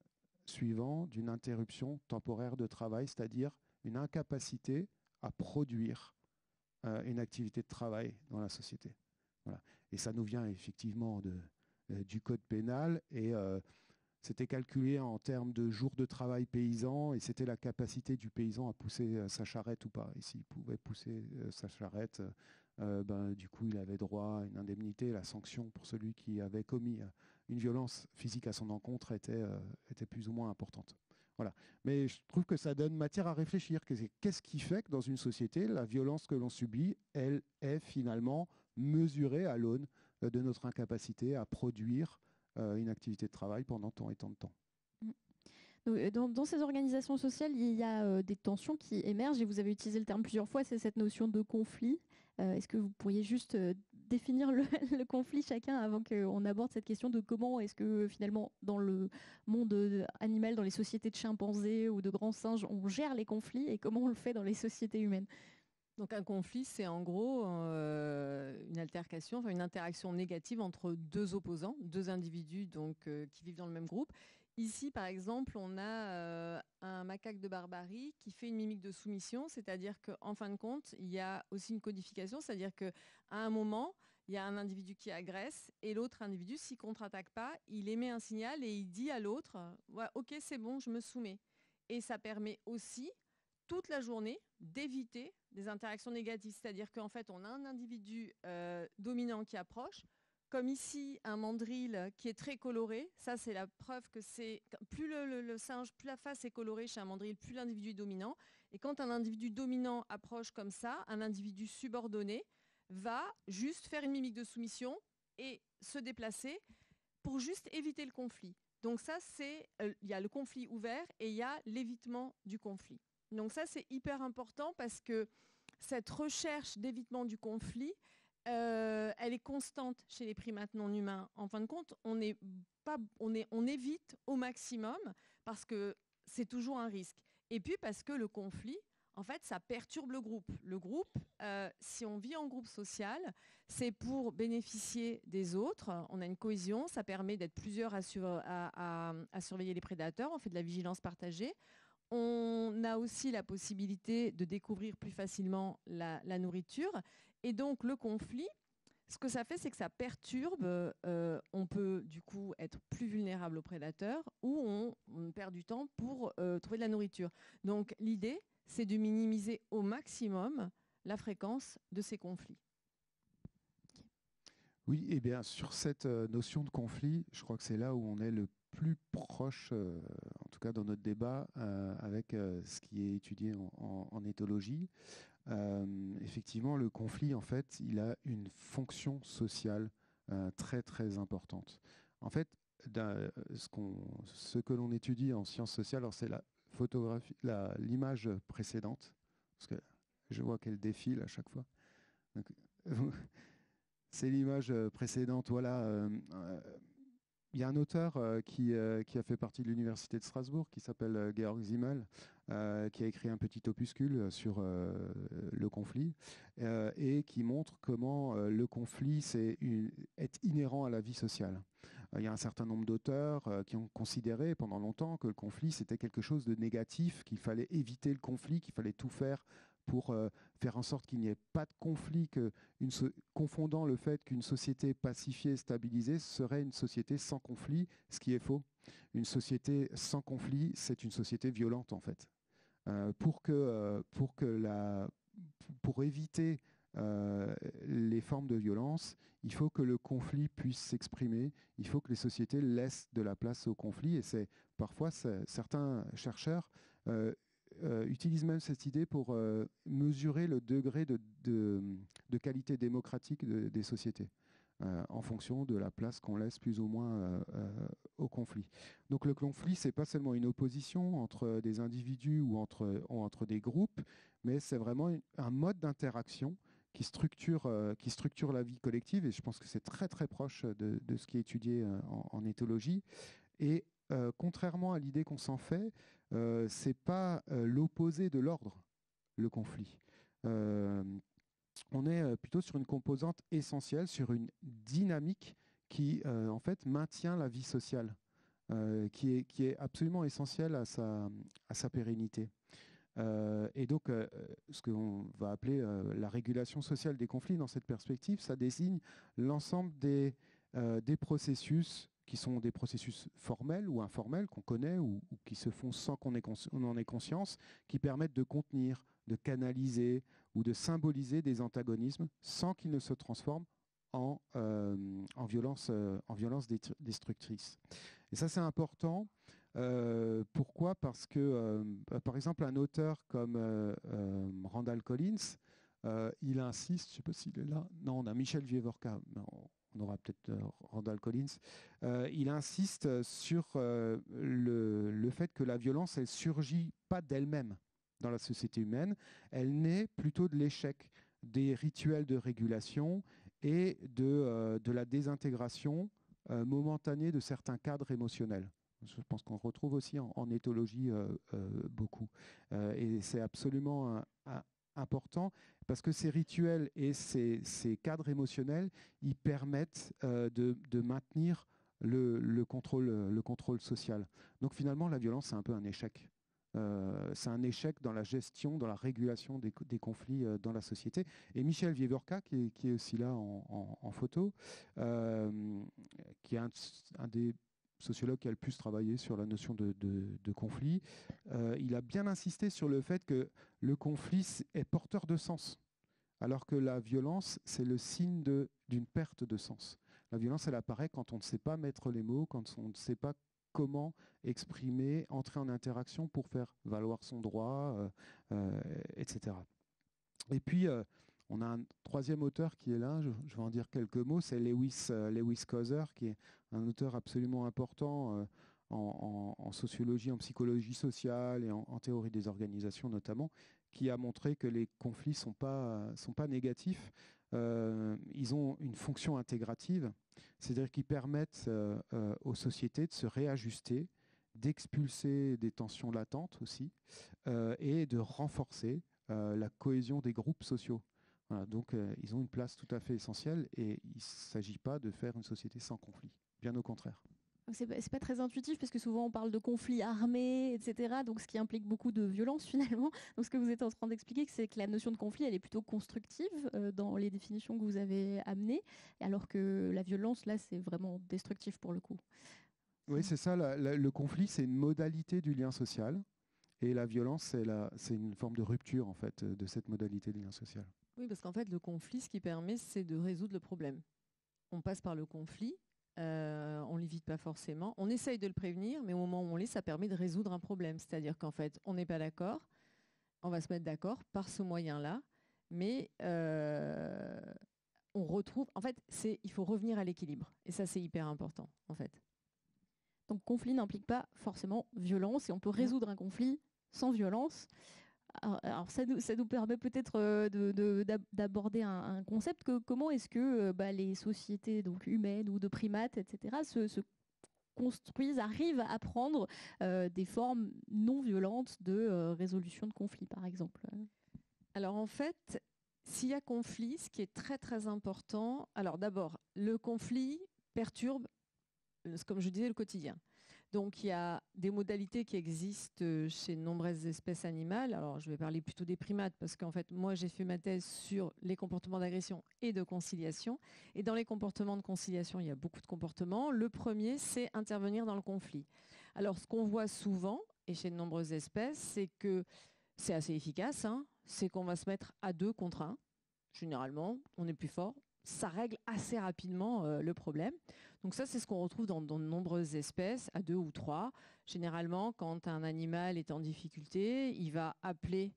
suivants d'une interruption temporaire de travail, c'est-à-dire une incapacité à produire une activité de travail dans la société. Voilà. Et ça nous vient effectivement du code pénal, et c'était calculé en termes de jours de travail paysan, et c'était la capacité du paysan à pousser sa charrette ou pas. Et s'il pouvait pousser sa charrette, du coup il avait droit à une indemnité. La sanction pour celui qui avait commis une violence physique à son encontre était plus ou moins importante. Voilà. Mais je trouve que ça donne matière à réfléchir. Qu'est-ce qui fait que dans une société, la violence que l'on subit, elle est finalement mesurée à l'aune de notre incapacité à produire une activité de travail pendant tant et tant de temps. Dans ces organisations sociales, il y a des tensions qui émergent, et vous avez utilisé le terme plusieurs fois, c'est cette notion de conflit. Est-ce que vous pourriez juste définir le conflit chacun avant qu'on aborde cette question de comment est-ce que finalement dans le monde animal, dans les sociétés de chimpanzés ou de grands singes, on gère les conflits et comment on le fait dans les sociétés humaines? Donc un conflit, c'est en gros une altercation, enfin une interaction négative entre deux opposants, deux individus qui vivent dans le même groupe. Ici, par exemple, on a un macaque de barbarie qui fait une mimique de soumission, c'est-à-dire qu'en fin de compte, il y a aussi une codification, c'est-à-dire qu'à un moment, il y a un individu qui agresse et l'autre individu, s'il ne contre-attaque pas, il émet un signal et il dit à l'autre ouais, « Ok, c'est bon, je me soumets ». Et ça permet aussi, toute la journée, d'éviter des interactions négatives. C'est-à-dire qu'en fait, on a un individu dominant qui approche, comme ici, un mandrille qui est très coloré. Ça, c'est la preuve que c'est plus le singe, plus la face est colorée chez un mandrille, plus l'individu est dominant. Et quand un individu dominant approche comme ça, un individu subordonné va juste faire une mimique de soumission et se déplacer pour juste éviter le conflit. Donc ça, il y a le conflit ouvert et il y a l'évitement du conflit. Donc ça, c'est hyper important parce que cette recherche d'évitement du conflit, elle est constante chez les primates non humains. En fin de compte, on évite au maximum parce que c'est toujours un risque. Et puis parce que le conflit, en fait, ça perturbe le groupe. Le groupe, si on vit en groupe social, c'est pour bénéficier des autres. On a une cohésion, ça permet d'être plusieurs à surveiller les prédateurs. On fait de la vigilance partagée. On a aussi la possibilité de découvrir plus facilement la nourriture. Et donc, le conflit, ce que ça fait, c'est que ça perturbe. On peut, du coup, être plus vulnérable aux prédateurs ou on perd du temps pour trouver de la nourriture. Donc, l'idée, c'est de minimiser au maximum la fréquence de ces conflits. Oui, et bien sur cette notion de conflit, je crois que c'est là où on est le plus proche, en tout cas dans notre débat, avec ce qui est étudié en éthologie. Effectivement, le conflit, en fait, il a une fonction sociale très très importante. En fait, ce que l'on étudie en sciences sociales, alors c'est la photographie, l'image précédente, parce que je vois qu'elle défile à chaque fois. Donc, c'est l'image précédente. Voilà. Il y a un auteur qui a fait partie de l'université de Strasbourg, qui s'appelle Georg Simmel, qui a écrit un petit opuscule sur le conflit et qui montre comment le conflit est inhérent à la vie sociale. Il y a un certain nombre d'auteurs qui ont considéré pendant longtemps que le conflit, c'était quelque chose de négatif, qu'il fallait éviter le conflit, qu'il fallait tout faire pour faire en sorte qu'il n'y ait pas de conflit, confondant le fait qu'une société pacifiée et stabilisée serait une société sans conflit, ce qui est faux. Une société sans conflit, c'est une société violente en fait. Pour éviter les formes de violence, il faut que le conflit puisse s'exprimer, il faut que les sociétés laissent de la place au conflit, et parfois certains chercheurs utilisent même cette idée pour mesurer le degré de qualité démocratique des sociétés en fonction de la place qu'on laisse plus ou moins au conflit. Donc le conflit, c'est pas seulement une opposition entre des individus ou entre des groupes, mais c'est vraiment un mode d'interaction qui structure la vie collective, et je pense que c'est très très proche de ce qui est étudié en éthologie. Et contrairement à l'idée qu'on s'en fait, c'est pas l'opposé de l'ordre, le conflit. On est plutôt sur une composante essentielle, sur une dynamique qui en fait maintient la vie sociale, qui est absolument essentielle à sa pérennité. Et donc, ce qu'on va appeler la régulation sociale des conflits, dans cette perspective, ça désigne l'ensemble des processus qui sont des processus formels ou informels qu'on connaît ou qui se font sans qu'on en ait conscience, qui permettent de contenir, de canaliser ou de symboliser des antagonismes sans qu'ils ne se transforment en violence destructrice. Et ça, c'est important. Pourquoi ? Parce que, par exemple, un auteur comme Randall Collins, il insiste, je ne sais pas s'il est là, non, on a Michel Vievorka, on aura peut-être Randall Collins, il insiste sur le fait que la violence, elle ne surgit pas d'elle-même dans la société humaine, elle naît plutôt de l'échec des rituels de régulation et de la désintégration momentanée de certains cadres émotionnels. Je pense qu'on retrouve aussi en éthologie beaucoup. Et c'est absolument important parce que ces rituels et ces cadres émotionnels, ils permettent de maintenir le contrôle social. Donc finalement, la violence, c'est un peu un échec. C'est un échec dans la gestion, dans la régulation des conflits dans la société. Et Michel Vievorka, qui est aussi là en photo, qui est un des sociologues qui a le plus travaillé sur la notion de conflit, il a bien insisté sur le fait que le conflit est porteur de sens, alors que la violence, c'est le signe d'une perte de sens. La violence, elle apparaît quand on ne sait pas mettre les mots, quand on ne sait pas comment exprimer, entrer en interaction pour faire valoir son droit, etc. Et puis, on a un troisième auteur qui est là, je vais en dire quelques mots, c'est Lewis Coser, qui est un auteur absolument important en sociologie, en psychologie sociale et en théorie des organisations notamment, qui a montré que les conflits sont pas négatifs. Ils ont une fonction intégrative, c'est-à-dire qu'ils permettent aux sociétés de se réajuster, d'expulser des tensions latentes aussi, et de renforcer la cohésion des groupes sociaux. Voilà, donc ils ont une place tout à fait essentielle et il ne s'agit pas de faire une société sans conflit, bien au contraire. C'est pas très intuitif parce que souvent on parle de conflits armés, etc. Donc ce qui implique beaucoup de violence finalement. Donc ce que vous êtes en train d'expliquer, c'est que la notion de conflit, elle est plutôt constructive dans les définitions que vous avez amenées, alors que la violence, là, c'est vraiment destructif pour le coup. Oui, c'est ça. Le conflit, c'est une modalité du lien social. Et la violence, c'est une forme de rupture en fait de cette modalité du lien social. Oui, parce qu'en fait, le conflit, ce qui permet, c'est de résoudre le problème. On passe par le conflit, on ne l'évite pas forcément. On essaye de le prévenir, mais au moment où on l'est, ça permet de résoudre un problème. C'est-à-dire qu'en fait, on n'est pas d'accord, on va se mettre d'accord par ce moyen-là, mais on retrouve... En fait, il faut revenir à l'équilibre. Et ça, c'est hyper important, en fait. Donc conflit n'implique pas forcément violence et on peut résoudre un conflit sans violence. Alors ça nous permet peut-être d'aborder un concept comment est-ce que les sociétés donc humaines ou de primates, etc., se construisent, arrivent à prendre des formes non violentes de résolution de conflits, par exemple. Alors en fait, s'il y a conflit, ce qui est très très important, alors d'abord, le conflit perturbe, comme je disais, le quotidien. Donc il y a des modalités qui existent chez de nombreuses espèces animales. Alors je vais parler plutôt des primates parce qu'en fait moi j'ai fait ma thèse sur les comportements d'agression et de conciliation. Et dans les comportements de conciliation, il y a beaucoup de comportements. Le premier, c'est intervenir dans le conflit. Alors ce qu'on voit souvent, et chez de nombreuses espèces, c'est que c'est assez efficace, hein, c'est qu'on va se mettre à 2 contre 1. Généralement, on est plus fort. Ça règle assez rapidement le problème. Donc ça, c'est ce qu'on retrouve dans de nombreuses espèces, à 2 ou 3. Généralement, quand un animal est en difficulté, il va appeler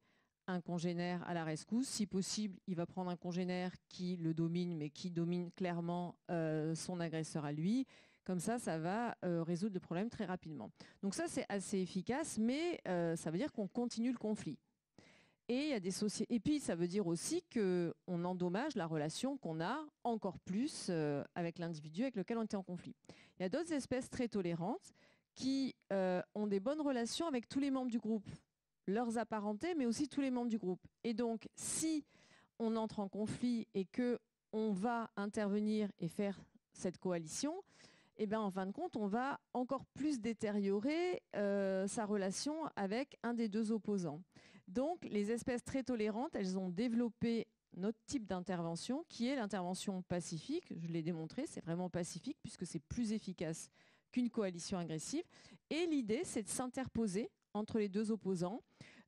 un congénère à la rescousse. Si possible, il va prendre un congénère qui le domine, mais qui domine clairement son agresseur à lui. Comme ça va résoudre le problème très rapidement. Donc ça, c'est assez efficace, mais ça veut dire qu'on continue le conflit. Et il y a des sociétés. Et puis, ça veut dire aussi qu'on endommage la relation qu'on a encore plus avec l'individu avec lequel on était en conflit. Il y a d'autres espèces très tolérantes qui ont des bonnes relations avec tous les membres du groupe, leurs apparentés, mais aussi tous les membres du groupe. Et donc, si on entre en conflit et que on va intervenir et faire cette coalition, eh bien, en fin de compte, on va encore plus détériorer sa relation avec un des 2 opposants. Donc, les espèces très tolérantes, elles ont développé notre type d'intervention, qui est l'intervention pacifique. Je l'ai démontré, c'est vraiment pacifique, puisque c'est plus efficace qu'une coalition agressive. Et l'idée, c'est de s'interposer entre les 2 opposants,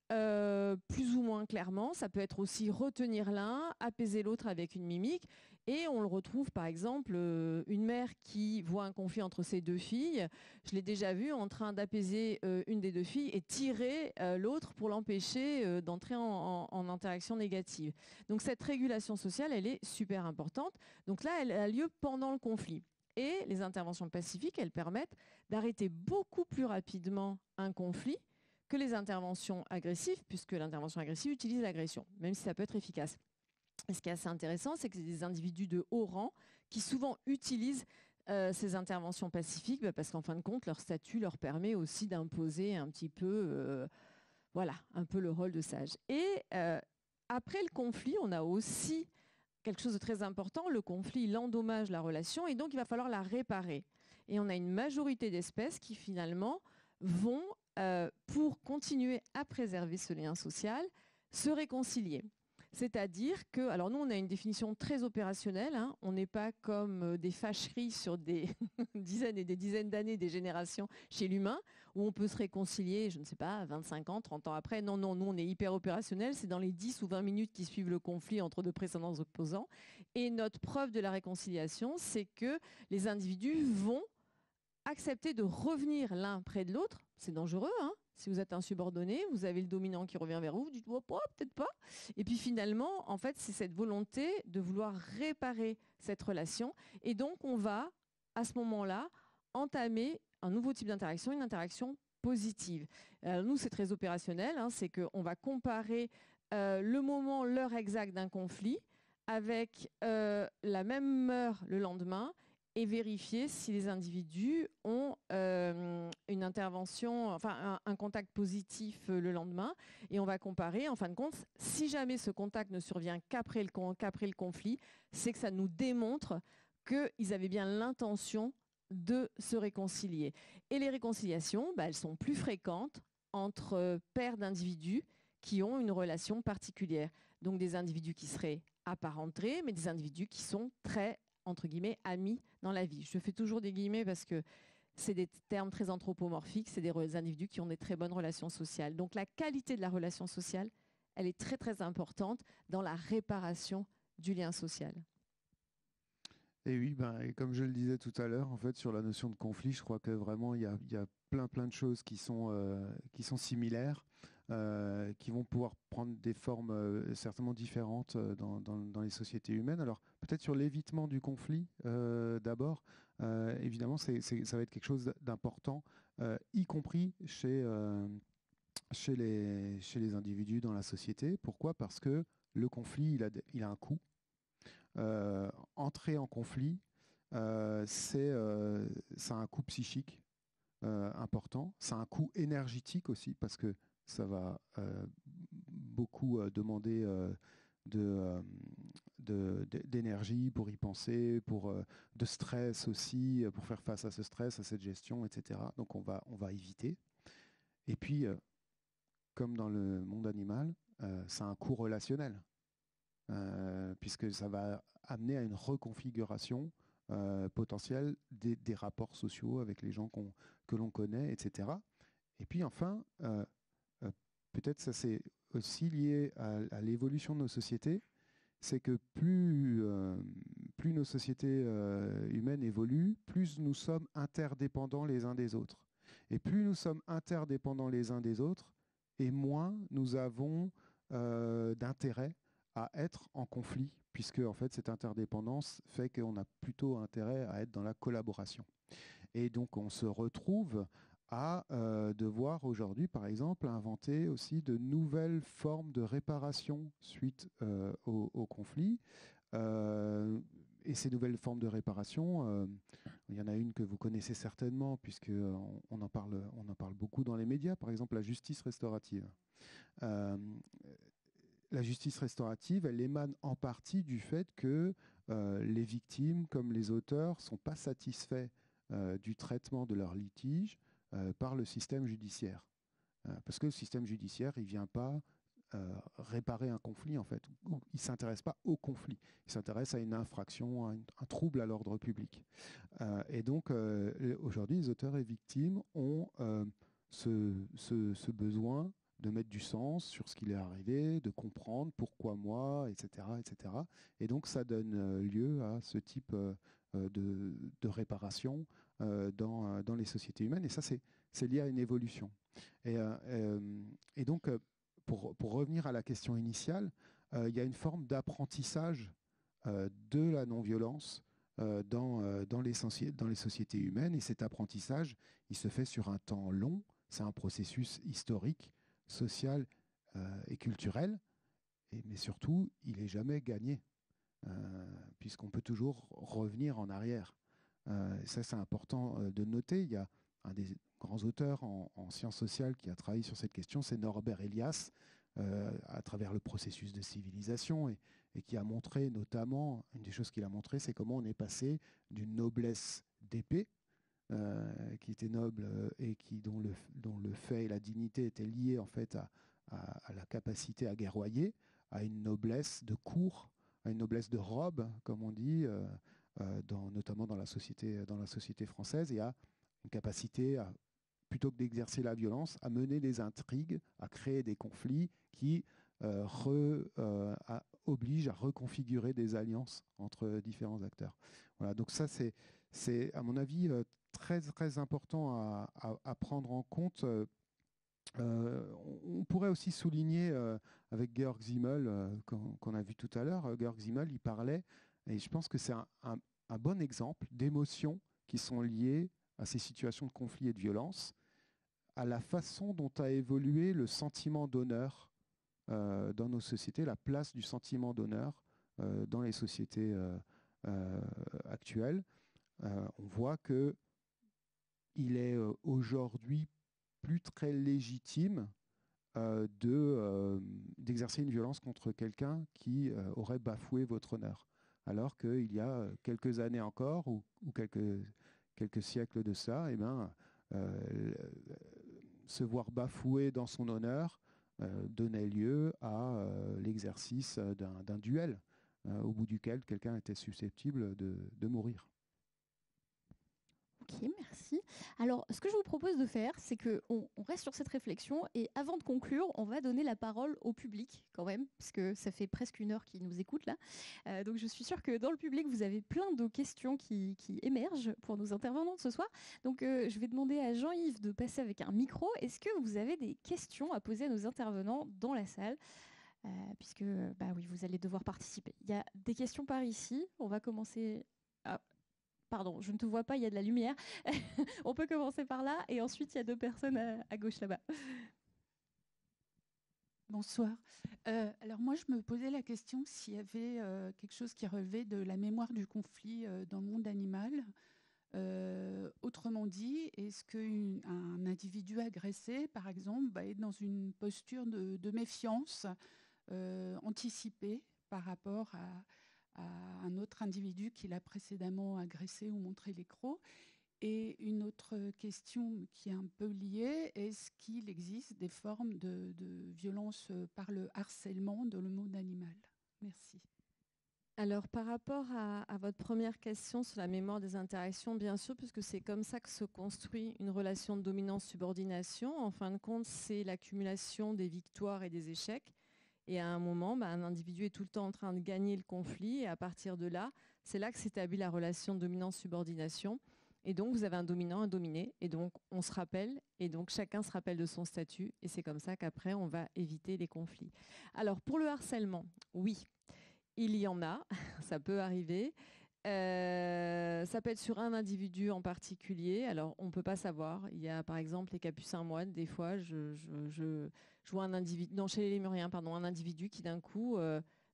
plus ou moins clairement. Ça peut être aussi retenir l'un, apaiser l'autre avec une mimique. Et on le retrouve, par exemple, une mère qui voit un conflit entre ses 2 filles. Je l'ai déjà vu en train d'apaiser une des 2 filles et tirer l'autre pour l'empêcher d'entrer en interaction négative. Donc cette régulation sociale, elle est super importante. Donc là, elle a lieu pendant le conflit. Et les interventions pacifiques, elles permettent d'arrêter beaucoup plus rapidement un conflit que les interventions agressives, puisque l'intervention agressive utilise l'agression, même si ça peut être efficace. Et ce qui est assez intéressant, c'est que c'est des individus de haut rang qui souvent utilisent ces interventions pacifiques parce qu'en fin de compte, leur statut leur permet aussi d'imposer un petit peu, voilà, un peu le rôle de sage. Et après le conflit, on a aussi quelque chose de très important. Le conflit, il endommage la relation et donc il va falloir la réparer. Et on a une majorité d'espèces qui finalement vont, pour continuer à préserver ce lien social, se réconcilier. C'est-à-dire que, alors nous, on a une définition très opérationnelle. Hein. On n'est pas comme des fâcheries sur des dizaines et des dizaines d'années, des générations chez l'humain, où on peut se réconcilier, je ne sais pas, 25 ans, 30 ans après. Non, non, nous, on est hyper opérationnel. C'est dans les 10 ou 20 minutes qui suivent le conflit entre deux précédents opposants. Et notre preuve de la réconciliation, c'est que les individus vont accepter de revenir l'un près de l'autre. C'est dangereux, hein. Si vous êtes un subordonné, vous avez le dominant qui revient vers vous, vous dites oh, peut-être pas. Et puis finalement, en fait, c'est cette volonté de vouloir réparer cette relation. Et donc, on va, à ce moment-là, entamer un nouveau type d'interaction, une interaction positive. Nous, c'est très opérationnel. Hein, c'est qu'on va comparer le moment, l'heure exacte d'un conflit avec la même heure le lendemain et vérifier si les individus ont une intervention, enfin un contact positif le lendemain. Et on va comparer, en fin de compte, si jamais ce contact ne survient qu'après le conflit, c'est que ça nous démontre qu'ils avaient bien l'intention de se réconcilier. Et les réconciliations, elles sont plus fréquentes entre paires d'individus qui ont une relation particulière. Donc des individus qui seraient apparentés, mais des individus qui sont très entre guillemets, amis dans la vie. Je fais toujours des guillemets parce que c'est des termes très anthropomorphiques, c'est des individus qui ont des très bonnes relations sociales. Donc la qualité de la relation sociale, elle est très très importante dans la réparation du lien social. Et oui, et comme je le disais tout à l'heure, en fait, sur la notion de conflit, je crois que vraiment, il y a plein de choses qui sont similaires, qui vont pouvoir prendre des formes certainement différentes dans les sociétés humaines. Alors, peut-être sur l'évitement du conflit, d'abord, évidemment, ça va être quelque chose d'important, y compris chez les individus dans la société. Pourquoi ? Parce que le conflit, il a un coût. Entrer en conflit, ça a un coût psychique important, ça a un coût énergétique aussi, parce que ça va beaucoup demander d'énergie pour y penser, de stress aussi, pour faire face à ce stress, à cette gestion, etc. Donc on va éviter. Et puis, comme dans le monde animal, ça a un coût relationnel. Puisque ça va amener à une reconfiguration potentielle des rapports sociaux avec les gens que l'on connaît, etc. Et puis enfin, peut-être ça c'est aussi lié à l'évolution de nos sociétés, c'est que plus nos sociétés humaines évoluent, plus nous sommes interdépendants les uns des autres. Et plus nous sommes interdépendants les uns des autres, et moins nous avons d'intérêt à être en conflit, puisque en fait cette interdépendance fait qu'on a plutôt intérêt à être dans la collaboration. Et donc on se retrouve à devoir aujourd'hui, par exemple, inventer aussi de nouvelles formes de réparation suite au conflit. Et ces nouvelles formes de réparation, il y en a une que vous connaissez certainement, puisqu'on en parle beaucoup dans les médias, par exemple la justice restaurative. La justice restaurative, elle émane en partie du fait que les victimes, comme les auteurs, ne sont pas satisfaits du traitement de leur litige par le système judiciaire. Parce que le système judiciaire, il ne vient pas réparer un conflit, en fait. Il ne s'intéresse pas au conflit. Il s'intéresse à une infraction, à un trouble à l'ordre public. Et donc, aujourd'hui, les auteurs et victimes ont ce besoin de mettre du sens sur ce qui est arrivé, de comprendre pourquoi moi, etc., etc. Et donc, ça donne lieu à ce type de réparation dans les sociétés humaines. Et ça, c'est lié à une évolution. Et donc, pour revenir à la question initiale, il y a une forme d'apprentissage de la non-violence dans les sociétés humaines. Et cet apprentissage, il se fait sur un temps long. C'est un processus historique, social et culturel. mais surtout, il n'est jamais gagné, puisqu'on peut toujours revenir en arrière. Ça, c'est important de noter. Il y a un des grands auteurs en sciences sociales qui a travaillé sur cette question, c'est Norbert Elias, à travers le processus de civilisation, et qui a montré notamment, une des choses qu'il a montré, c'est comment on est passé d'une noblesse d'épée, qui était noble et dont le fait et la dignité étaient liés en fait à la capacité à guerroyer, à une noblesse de cour, à une noblesse de robe, comme on dit, notamment dans la société française, et à une capacité à, plutôt que d'exercer la violence, à mener des intrigues, à créer des conflits qui obligent à reconfigurer des alliances entre différents acteurs. Voilà, donc ça, c'est à mon avis, très, très important à prendre en compte. On pourrait aussi souligner, avec Georg Simmel, qu'on a vu tout à l'heure, Georg Simmel, il parlait, et je pense que c'est un bon exemple d'émotions qui sont liées à ces situations de conflit et de violence, à la façon dont a évolué le sentiment d'honneur dans nos sociétés, la place du sentiment d'honneur dans les sociétés actuelles. On voit qu'il est aujourd'hui plus très légitime d'exercer une violence contre quelqu'un qui aurait bafoué votre honneur. Alors qu'il y a quelques années encore, ou quelques siècles de ça, eh ben, se voir bafouer dans son honneur donnait lieu à l'exercice d'un duel au bout duquel quelqu'un était susceptible de mourir. Ok, merci. Alors, ce que je vous propose de faire, c'est qu'on reste sur cette réflexion et avant de conclure, on va donner la parole au public quand même, parce que ça fait presque 1 heure qu'ils nous écoutent là. Donc, je suis sûre que dans le public, vous avez plein de questions qui émergent pour nos intervenants de ce soir. Donc, je vais demander à Jean-Yves de passer avec un micro. Est-ce que vous avez des questions à poser à nos intervenants dans la salle ? Puisque, bah oui, vous allez devoir participer. Il y a des questions par ici. On va commencer... Pardon, je ne te vois pas, il y a de la lumière. On peut commencer par là et ensuite il y a 2 personnes à gauche là-bas. Bonsoir. Alors moi, je me posais la question s'il y avait quelque chose qui relevait de la mémoire du conflit dans le monde animal. Autrement dit, est-ce qu'un individu agressé, par exemple, est dans une posture de méfiance anticipée par rapport à un autre individu qui l'a précédemment agressé ou montré les crocs? Et une autre question qui est un peu liée, est-ce qu'il existe des formes de violence par le harcèlement dans le monde animal? Merci. Alors, par rapport à votre première question sur la mémoire des interactions, bien sûr, puisque c'est comme ça que se construit une relation de dominance-subordination. En fin de compte, c'est l'accumulation des victoires et des échecs. Et à un moment, un individu est tout le temps en train de gagner le conflit. Et à partir de là, c'est là que s'établit la relation de dominance-subordination. Et donc, vous avez un dominant, un dominé. Et donc, on se rappelle. Et donc, chacun se rappelle de son statut. Et c'est comme ça qu'après, on va éviter les conflits. Alors, pour le harcèlement, oui, il y en a. Ça peut arriver. Ça peut être sur un individu en particulier. Alors, on ne peut pas savoir. Il y a, par exemple, les capucins moines. Des fois, je vois un individu, non, chez les lémuriens, pardon, un individu qui, d'un coup,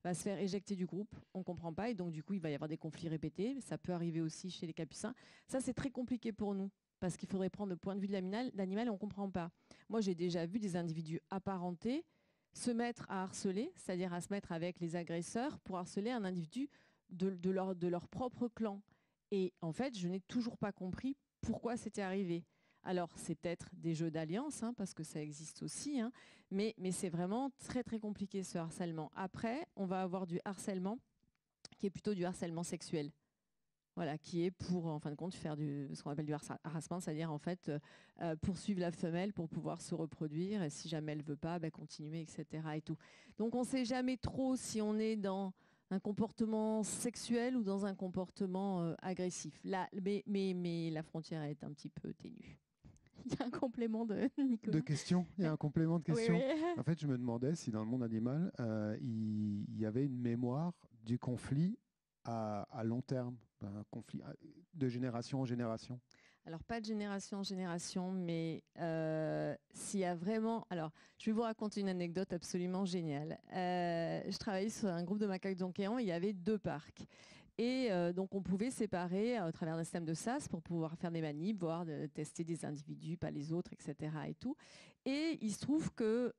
va se faire éjecter du groupe. On ne comprend pas. Et donc, du coup, il va y avoir des conflits répétés. Ça peut arriver aussi chez les capucins. Ça, c'est très compliqué pour nous parce qu'il faudrait prendre le point de vue de l'animal et on ne comprend pas. Moi, j'ai déjà vu des individus apparentés se mettre à harceler, c'est-à-dire à se mettre avec les agresseurs pour harceler un individu de leur propre clan. Et en fait, je n'ai toujours pas compris pourquoi c'était arrivé. Alors, c'est peut-être des jeux d'alliance, parce que ça existe aussi, mais c'est vraiment très, très compliqué ce harcèlement. Après, on va avoir du harcèlement qui est plutôt du harcèlement sexuel. Voilà, qui est pour, en fin de compte, faire ce qu'on appelle du harassement, c'est-à-dire en fait poursuivre la femelle pour pouvoir se reproduire et si jamais elle ne veut pas, continuer, etc. Et tout. Donc on ne sait jamais trop si on est dans un comportement sexuel ou dans un comportement agressif. Là, mais la frontière est un petit peu ténue. Il y a un complément de Nicolas. De questions. Il y a un complément de questions. Oui, oui. En fait, je me demandais si dans le monde animal, il y avait une mémoire du conflit à long terme, un conflit de génération en génération. Alors, pas de génération en génération, mais s'il y a vraiment... Alors, je vais vous raconter une anecdote absolument géniale. Je travaillais sur un groupe de macaques d'Onkéan, il y avait 2 parcs. Et donc, on pouvait séparer à travers un système de SAS pour pouvoir faire des manips, voir, tester des individus, pas les autres, etc. Et tout. Et il se trouve que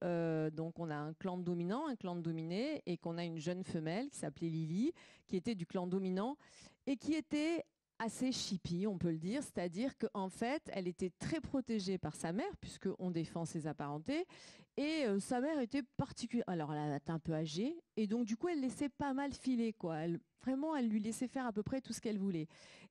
donc on a un clan dominant, un clan dominé, et qu'on a une jeune femelle qui s'appelait Lily, qui était du clan dominant et qui était assez chippie, on peut le dire, c'est-à-dire qu'en fait, elle était très protégée par sa mère, puisqu'on défend ses apparentés, et sa mère était particulière. Alors, elle était un peu âgée, et donc, du coup, elle laissait pas mal filer, quoi. Vraiment, elle lui laissait faire à peu près tout ce qu'elle voulait.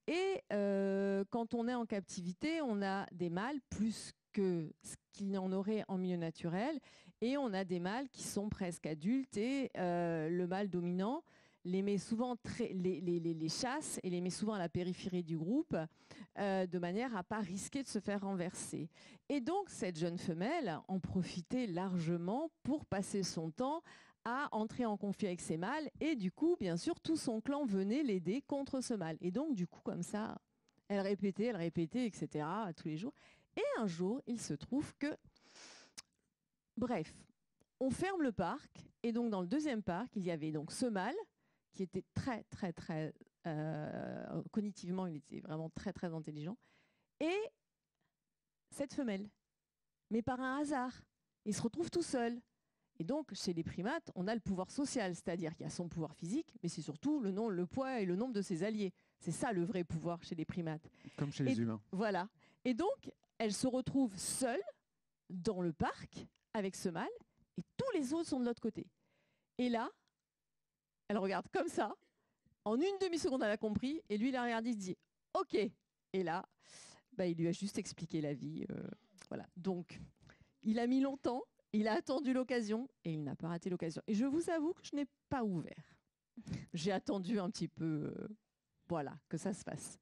Et quand on est en captivité, on a des mâles plus que ce qu'il y en aurait en milieu naturel, et on a des mâles qui sont presque adultes, et le mâle dominant les met souvent les chasse et les met souvent à la périphérie du groupe de manière à pas risquer de se faire renverser. Et donc cette jeune femelle en profitait largement pour passer son temps à entrer en conflit avec ses mâles, et du coup bien sûr tout son clan venait l'aider contre ce mâle. Et donc du coup comme ça elle répétait etc. tous les jours. Et un jour il se trouve que bref, on ferme le parc, et donc dans le deuxième parc il y avait donc ce mâle qui était très, très, très... cognitivement, il était vraiment très, très intelligent. Et cette femelle. Mais par un hasard, il se retrouve tout seul. Et donc, chez les primates, on a le pouvoir social, c'est-à-dire qu'il y a son pouvoir physique, mais c'est surtout le poids et le nombre de ses alliés. C'est ça le vrai pouvoir chez les primates. Comme chez les humains. Voilà. Et donc, elle se retrouve seule dans le parc avec ce mâle, et tous les autres sont de l'autre côté. Et là, elle regarde comme ça. En une demi-seconde, elle a compris. Et lui, il a regardé, il se dit « Ok ». Et là, il lui a juste expliqué la vie. Voilà. Donc, il a mis longtemps, il a attendu l'occasion et il n'a pas raté l'occasion. Et je vous avoue que je n'ai pas ouvert. J'ai attendu un petit peu, que ça se fasse.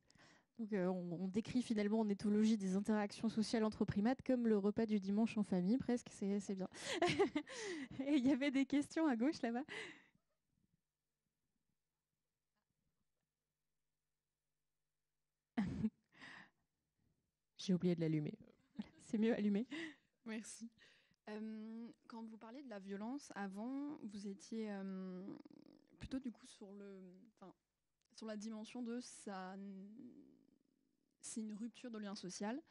Donc, on décrit finalement en éthologie des interactions sociales entre primates comme le repas du dimanche en famille, presque. C'est bien. Et il y avait des questions à gauche là-bas. J'ai oublié de l'allumer. C'est mieux allumé. Merci. Quand vous parliez de la violence, avant, vous étiez plutôt du coup sur la dimension de ça, c'est une rupture de lien social.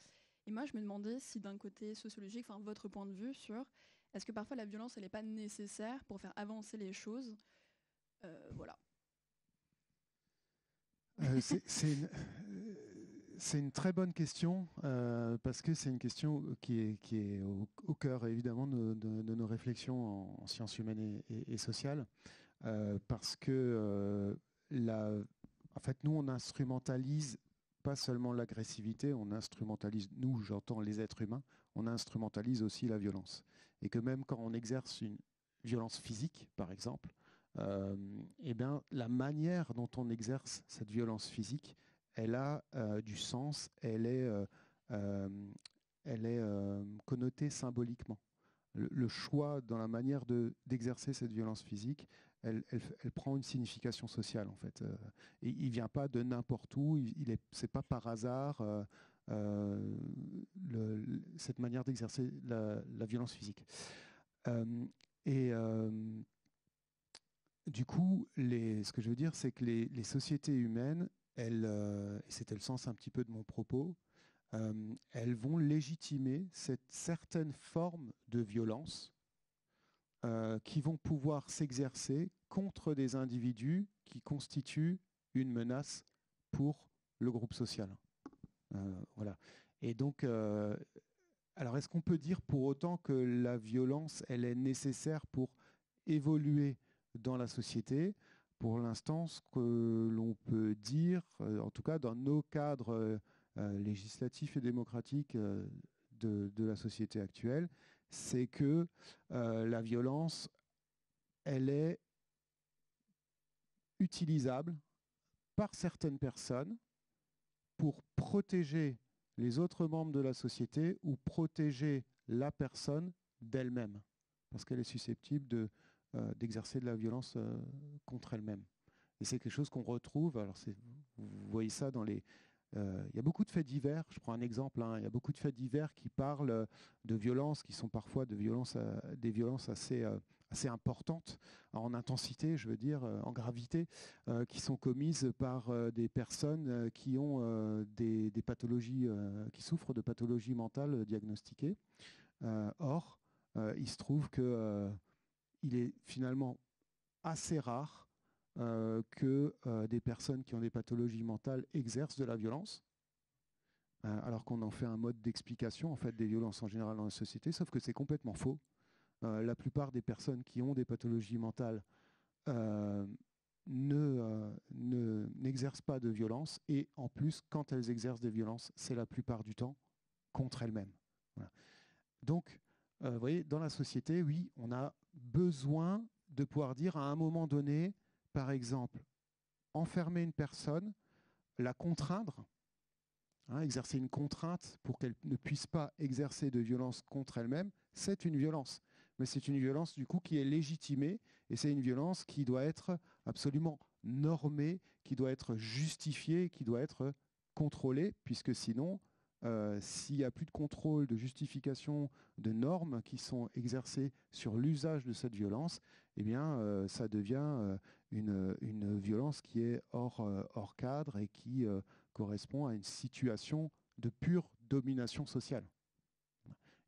Et moi, je me demandais si d'un côté sociologique, votre point de vue sur est-ce que parfois la violence, elle n'est pas nécessaire pour faire avancer les choses. Voilà. C'est une très bonne question parce que c'est une question qui est au cœur évidemment de nos réflexions en sciences humaines et sociales parce que en fait nous on instrumentalise pas seulement l'agressivité, on instrumentalise, nous j'entends les êtres humains, on instrumentalise aussi la violence, et que même quand on exerce une violence physique par exemple, la manière dont on exerce cette violence physique, elle a du sens, elle est connotée symboliquement. Le choix dans la manière d'exercer cette violence physique, elle prend une signification sociale en fait. Et il ne vient pas de n'importe où, c'est pas par hasard cette manière d'exercer la violence physique. Du coup, ce que je veux dire, c'est que les sociétés humaines, et c'était le sens un petit peu de mon propos, elles vont légitimer cette certaine forme de violence qui vont pouvoir s'exercer contre des individus qui constituent une menace pour le groupe social. Voilà. Et donc, alors est-ce qu'on peut dire pour autant que la violence, elle est nécessaire pour évoluer dans la société? Pour l'instant, ce que l'on peut dire, en tout cas dans nos cadres législatifs et démocratiques de la société actuelle, c'est que la violence, elle est utilisable par certaines personnes pour protéger les autres membres de la société ou protéger la personne d'elle-même, parce qu'elle est susceptible d'exercer de la violence contre elle-même. Et c'est quelque chose qu'on retrouve, alors vous voyez ça dans il y a beaucoup de faits divers, je prends un exemple, il y a beaucoup de faits divers qui parlent de violences, qui sont parfois des violences assez importantes, en intensité, je veux dire, en gravité, qui sont commises par des personnes qui ont des pathologies, qui souffrent de pathologies mentales diagnostiquées. Or, il se trouve qu'il est finalement assez rare que des personnes qui ont des pathologies mentales exercent de la violence, alors qu'on en fait un mode d'explication en fait, des violences en général dans la société, sauf que c'est complètement faux. La plupart des personnes qui ont des pathologies mentales n'exercent pas de violence, et en plus, quand elles exercent des violences, c'est la plupart du temps contre elles-mêmes. Voilà. Donc, vous voyez, dans la société, oui, on a besoin de pouvoir dire à un moment donné, par exemple, enfermer une personne, la contraindre, exercer une contrainte pour qu'elle ne puisse pas exercer de violence contre elle-même, c'est une violence. Mais c'est une violence, du coup, qui est légitimée, et c'est une violence qui doit être absolument normée, qui doit être justifiée, qui doit être contrôlée, puisque sinon, s'il n'y a plus de contrôle, de justification, de normes qui sont exercées sur l'usage de cette violence, eh bien, ça devient une violence qui est hors cadre et qui correspond à une situation de pure domination sociale.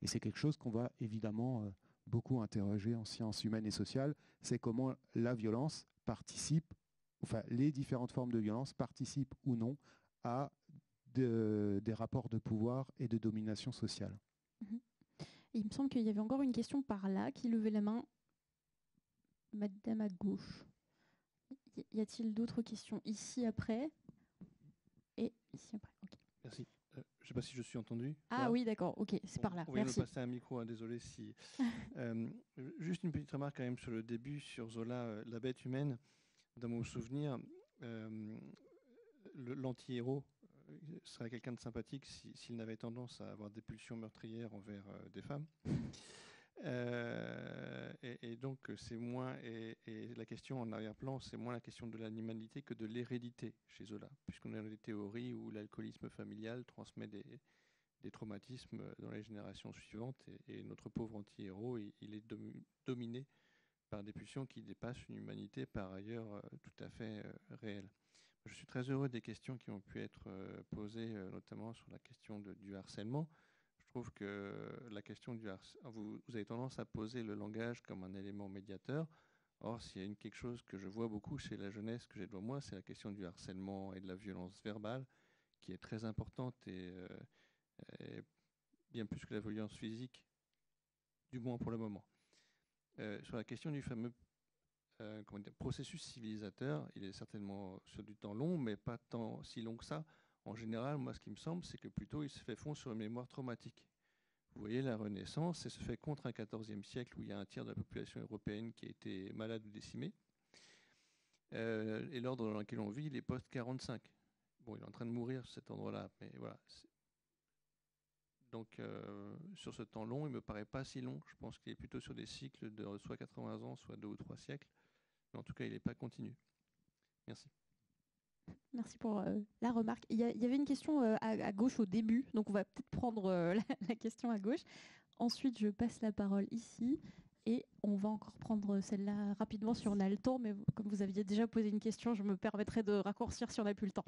Et c'est quelque chose qu'on va évidemment beaucoup interroger en sciences humaines et sociales, c'est comment la violence participe, enfin les différentes formes de violence participent ou non à des rapports de pouvoir et de domination sociale. Et il me semble qu'il y avait encore une question par là qui levait la main. Madame à gauche. Y a-t-il d'autres questions ici après et ici après? Okay. Merci. Je ne sais pas si je suis entendu. Ah là. Oui, d'accord. Ok, c'est par là. On vient de passer un micro. Désolé si. Juste une petite remarque quand même sur le début, sur Zola, la bête humaine. Dans mon souvenir, l'anti-héros serait quelqu'un de sympathique s'il n'avait tendance à avoir des pulsions meurtrières envers des femmes. Et donc c'est moins, et la question en arrière-plan, c'est moins la question de l'animalité que de l'hérédité chez Zola, puisqu'on a des théories où l'alcoolisme familial transmet des traumatismes dans les générations suivantes, et notre pauvre anti-héros, il est dominé par des pulsions qui dépassent une humanité par ailleurs tout à fait réelle. Je suis très heureux des questions qui ont pu être posées, notamment sur la question du harcèlement. Je trouve que la question du harcèlement, vous avez tendance à poser le langage comme un élément médiateur. Or, s'il y a quelque chose que je vois beaucoup chez la jeunesse que j'ai devant moi, c'est la question du harcèlement et de la violence verbale, qui est très importante et bien plus que la violence physique, du moins pour le moment. Sur la question du fameux processus civilisateur, il est certainement sur du temps long, mais pas tant si long que ça. En général, moi, ce qui me semble, c'est que plutôt il se fait fond sur une mémoire traumatique. Vous voyez, la Renaissance, ça se fait contre un XIVe siècle où il y a un tiers de la population européenne qui a été malade ou décimée. Et l'ordre dans lequel on vit, il est post-45. Bon, il est en train de mourir, cet ordre-là, mais voilà. Donc, sur ce temps long, il ne me paraît pas si long. Je pense qu'il est plutôt sur des cycles de soit 80 ans, soit 2 ou 3 siècles. Mais en tout cas, il n'est pas continu. Merci. Merci pour la remarque. Il y avait une question à gauche au début, donc on va peut-être prendre la question à gauche. Ensuite, je passe la parole ici et on va encore prendre celle-là rapidement si on a le temps, mais comme vous aviez déjà posé une question, je me permettrai de raccourcir si on n'a plus le temps.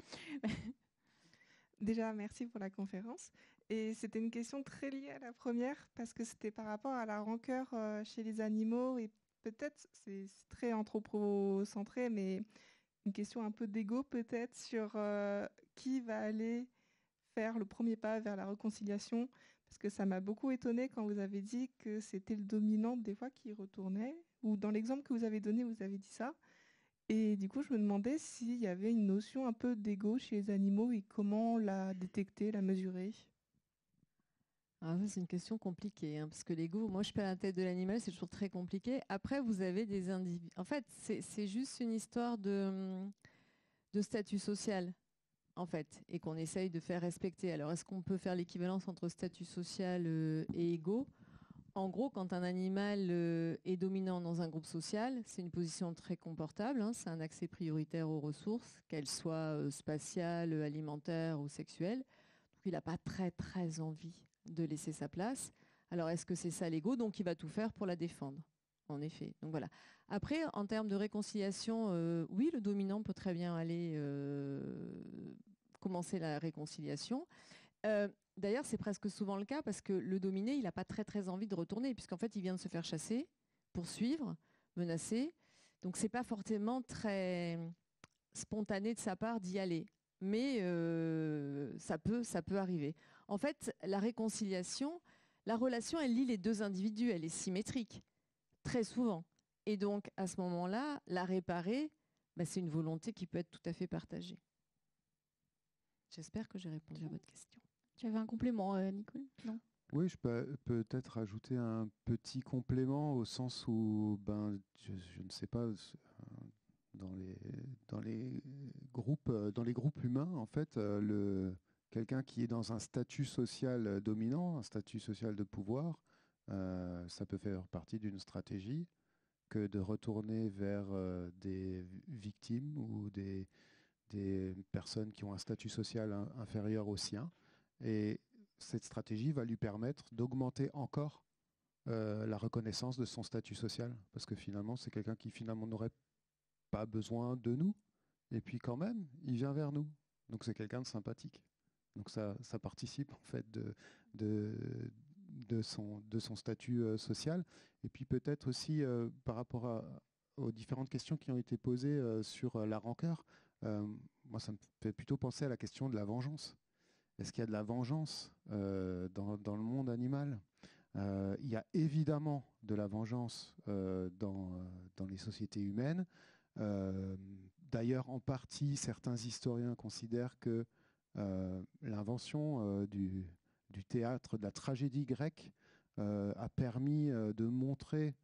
Déjà, merci pour la conférence. Et c'était une question très liée à la première, parce que c'était par rapport à la rancœur chez les animaux, et peut-être, c'est très anthropocentré, mais une question un peu d'ego peut-être sur qui va aller faire le premier pas vers la réconciliation, parce que ça m'a beaucoup étonnée quand vous avez dit que c'était le dominant des fois qui retournait, ou dans l'exemple que vous avez donné, vous avez dit ça. Et du coup, je me demandais s'il y avait une notion un peu d'ego chez les animaux et comment la détecter, la mesurer. Alors ça, c'est une question compliquée, parce que l'ego, moi je suis pas à la tête de l'animal, c'est toujours très compliqué. Après, vous avez des individus. En fait, c'est juste une histoire de statut social, en fait, et qu'on essaye de faire respecter. Alors, est-ce qu'on peut faire l'équivalence entre statut social et ego ? En gros, quand un animal est dominant dans un groupe social, c'est une position très confortable, hein, c'est un accès prioritaire aux ressources, qu'elles soient spatiales, alimentaires ou sexuelles. Donc il n'a pas très très envie de laisser sa place. Alors est-ce que c'est ça l'ego? Donc il va tout faire pour la défendre, en effet. Donc voilà. Après, en termes de réconciliation, oui, le dominant peut très bien aller commencer la réconciliation. D'ailleurs, c'est presque souvent le cas parce que le dominé, il n'a pas très très envie de retourner puisqu'en fait, il vient de se faire chasser, poursuivre, menacer. Donc, c'est pas forcément très spontané de sa part d'y aller. Mais ça peut arriver. En fait, la réconciliation, la relation, elle lie les deux individus, elle est symétrique, très souvent. Et donc, à ce moment-là, la réparer, c'est une volonté qui peut être tout à fait partagée. J'espère que j'ai répondu à votre question. Tu avais un complément, Nicole? Non. Oui, je peux peut-être rajouter un petit complément au sens où, je ne sais pas, dans les groupes humains, en fait, quelqu'un qui est dans un statut social dominant, un statut social de pouvoir, ça peut faire partie d'une stratégie que de retourner vers des victimes ou des personnes qui ont un statut social inférieur au sien. Et cette stratégie va lui permettre d'augmenter encore la reconnaissance de son statut social. Parce que finalement, c'est quelqu'un qui finalement n'aurait pas besoin de nous. Et puis quand même, il vient vers nous. Donc c'est quelqu'un de sympathique. Donc ça participe en fait de son statut social. Et puis peut-être aussi par rapport aux différentes questions qui ont été posées sur la rancœur, moi ça me fait plutôt penser à la question de la vengeance. Est-ce qu'il y a de la vengeance dans le monde animal? Il y a évidemment de la vengeance dans les sociétés humaines. D'ailleurs, en partie, certains historiens considèrent que l'invention du théâtre, de la tragédie grecque, a permis de montrer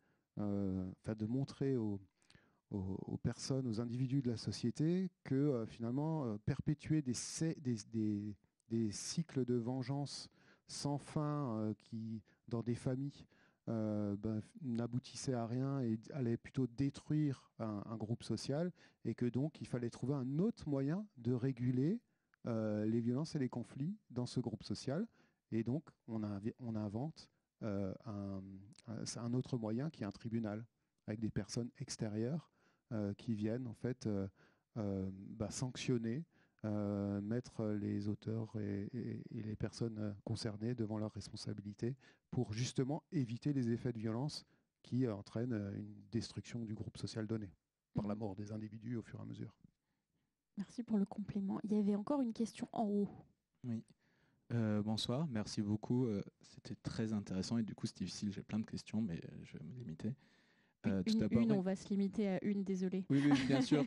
aux personnes, aux individus de la société que finalement perpétuer des cycles de vengeance sans fin qui, dans des familles, n'aboutissaient à rien et allaient plutôt détruire un groupe social, et que donc il fallait trouver un autre moyen de réguler les violences et les conflits dans ce groupe social. Et donc on invente un autre moyen qui est un tribunal avec des personnes extérieures qui viennent en fait sanctionner, mettre les auteurs et les personnes concernées devant leurs responsabilités pour justement éviter les effets de violence qui entraînent une destruction du groupe social donné par la mort des individus au fur et à mesure. Merci pour le complément. Il y avait encore une question en haut. Oui. Bonsoir, merci beaucoup. C'était très intéressant et du coup c'est difficile, j'ai plein de questions mais je vais me limiter. On va se limiter à une, désolé. Oui, bien sûr.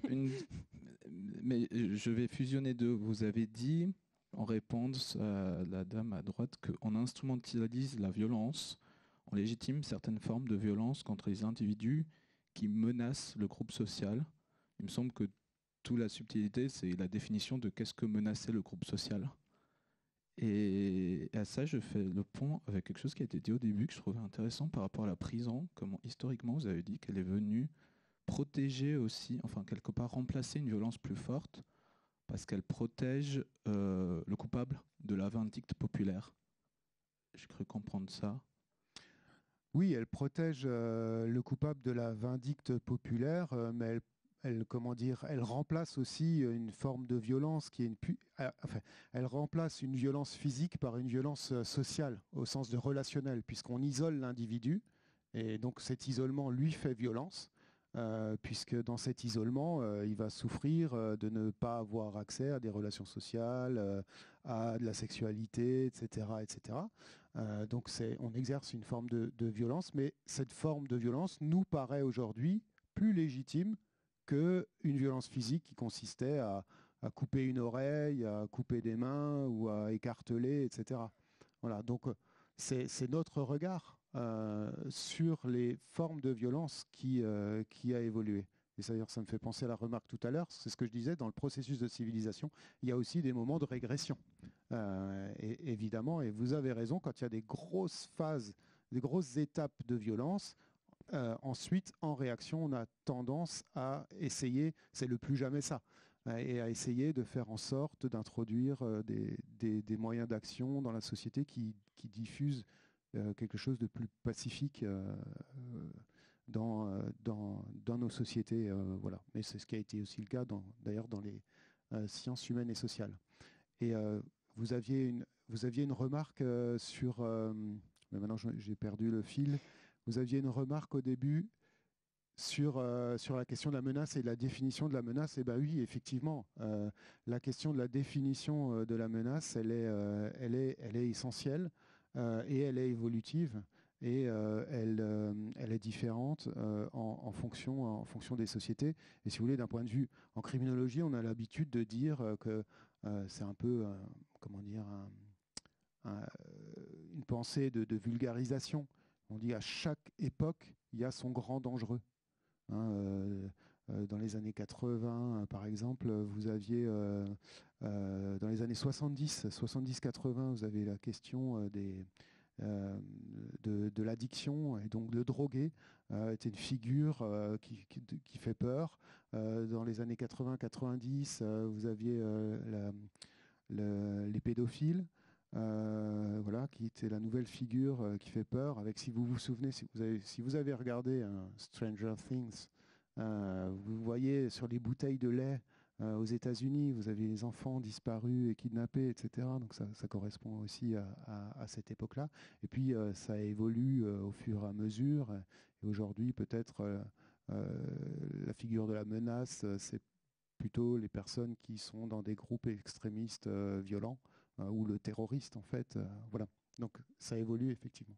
Mais je vais fusionner deux. Vous avez dit, en réponse à la dame à droite, qu'on instrumentalise la violence, on légitime certaines formes de violence contre les individus qui menacent le groupe social. Il me semble que toute la subtilité, c'est la définition de qu'est-ce que menacer le groupe social. Et à ça, je fais le pont avec quelque chose qui a été dit au début, que je trouvais intéressant par rapport à la prison. Comment, historiquement, vous avez dit qu'elle est venue protéger aussi, enfin, quelque part, remplacer une violence plus forte, parce qu'elle protège le coupable de la vindicte populaire. J'ai cru comprendre ça. Oui, elle protège le coupable de la vindicte populaire, mais elle remplace aussi une forme de violence qui est elle remplace une violence physique par une violence sociale, au sens de relationnel, puisqu'on isole l'individu, et donc cet isolement lui fait violence, puisque dans cet isolement, il va souffrir de ne pas avoir accès à des relations sociales, à de la sexualité, etc., etc. Donc on exerce une forme de violence, mais cette forme de violence nous paraît aujourd'hui plus légitime qu'une violence physique qui consistait à couper une oreille, à couper des mains ou à écarteler, etc. Voilà, donc c'est notre regard sur les formes de violence qui a évolué. Et d'ailleurs, ça me fait penser à la remarque tout à l'heure, c'est ce que je disais, dans le processus de civilisation, il y a aussi des moments de régression. Évidemment, et vous avez raison, quand il y a des grosses phases grosses étapes de violence. Ensuite, en réaction, on a tendance à essayer, c'est le plus jamais ça, et à essayer de faire en sorte d'introduire des moyens d'action dans la société qui diffusent quelque chose de plus pacifique dans nos sociétés. Voilà. Mais c'est ce qui a été aussi le cas d'ailleurs dans les sciences humaines et sociales. Et vous aviez une remarque sur... mais maintenant, j'ai perdu le fil. Vous aviez une remarque au début sur la question de la menace et de la définition de la menace. Et bien oui, effectivement, la question de la définition de la menace, elle est essentielle et elle est évolutive et elle est différente en fonction des sociétés. Et si vous voulez, d'un point de vue en criminologie, on a l'habitude de dire que c'est un peu, comment dire, une pensée de vulgarisation. On dit à chaque époque, il y a son grand dangereux. Dans les années 80, par exemple, vous aviez, dans les années 70-80, vous avez la question de l'addiction, et donc le drogué était une figure qui fait peur. Dans les années 80-90, vous aviez les pédophiles. Voilà, qui était la nouvelle figure qui fait peur. Avec, si vous vous souvenez, si vous avez regardé Stranger Things, vous voyez sur les bouteilles de lait aux États-Unis, vous avez les enfants disparus et kidnappés, etc. Donc ça correspond aussi à cette époque-là. Et puis ça évolue au fur et à mesure. Et aujourd'hui, peut-être la figure de la menace, c'est plutôt les personnes qui sont dans des groupes extrémistes violents. Ou le terroriste, en fait. Voilà. Donc, ça évolue, effectivement.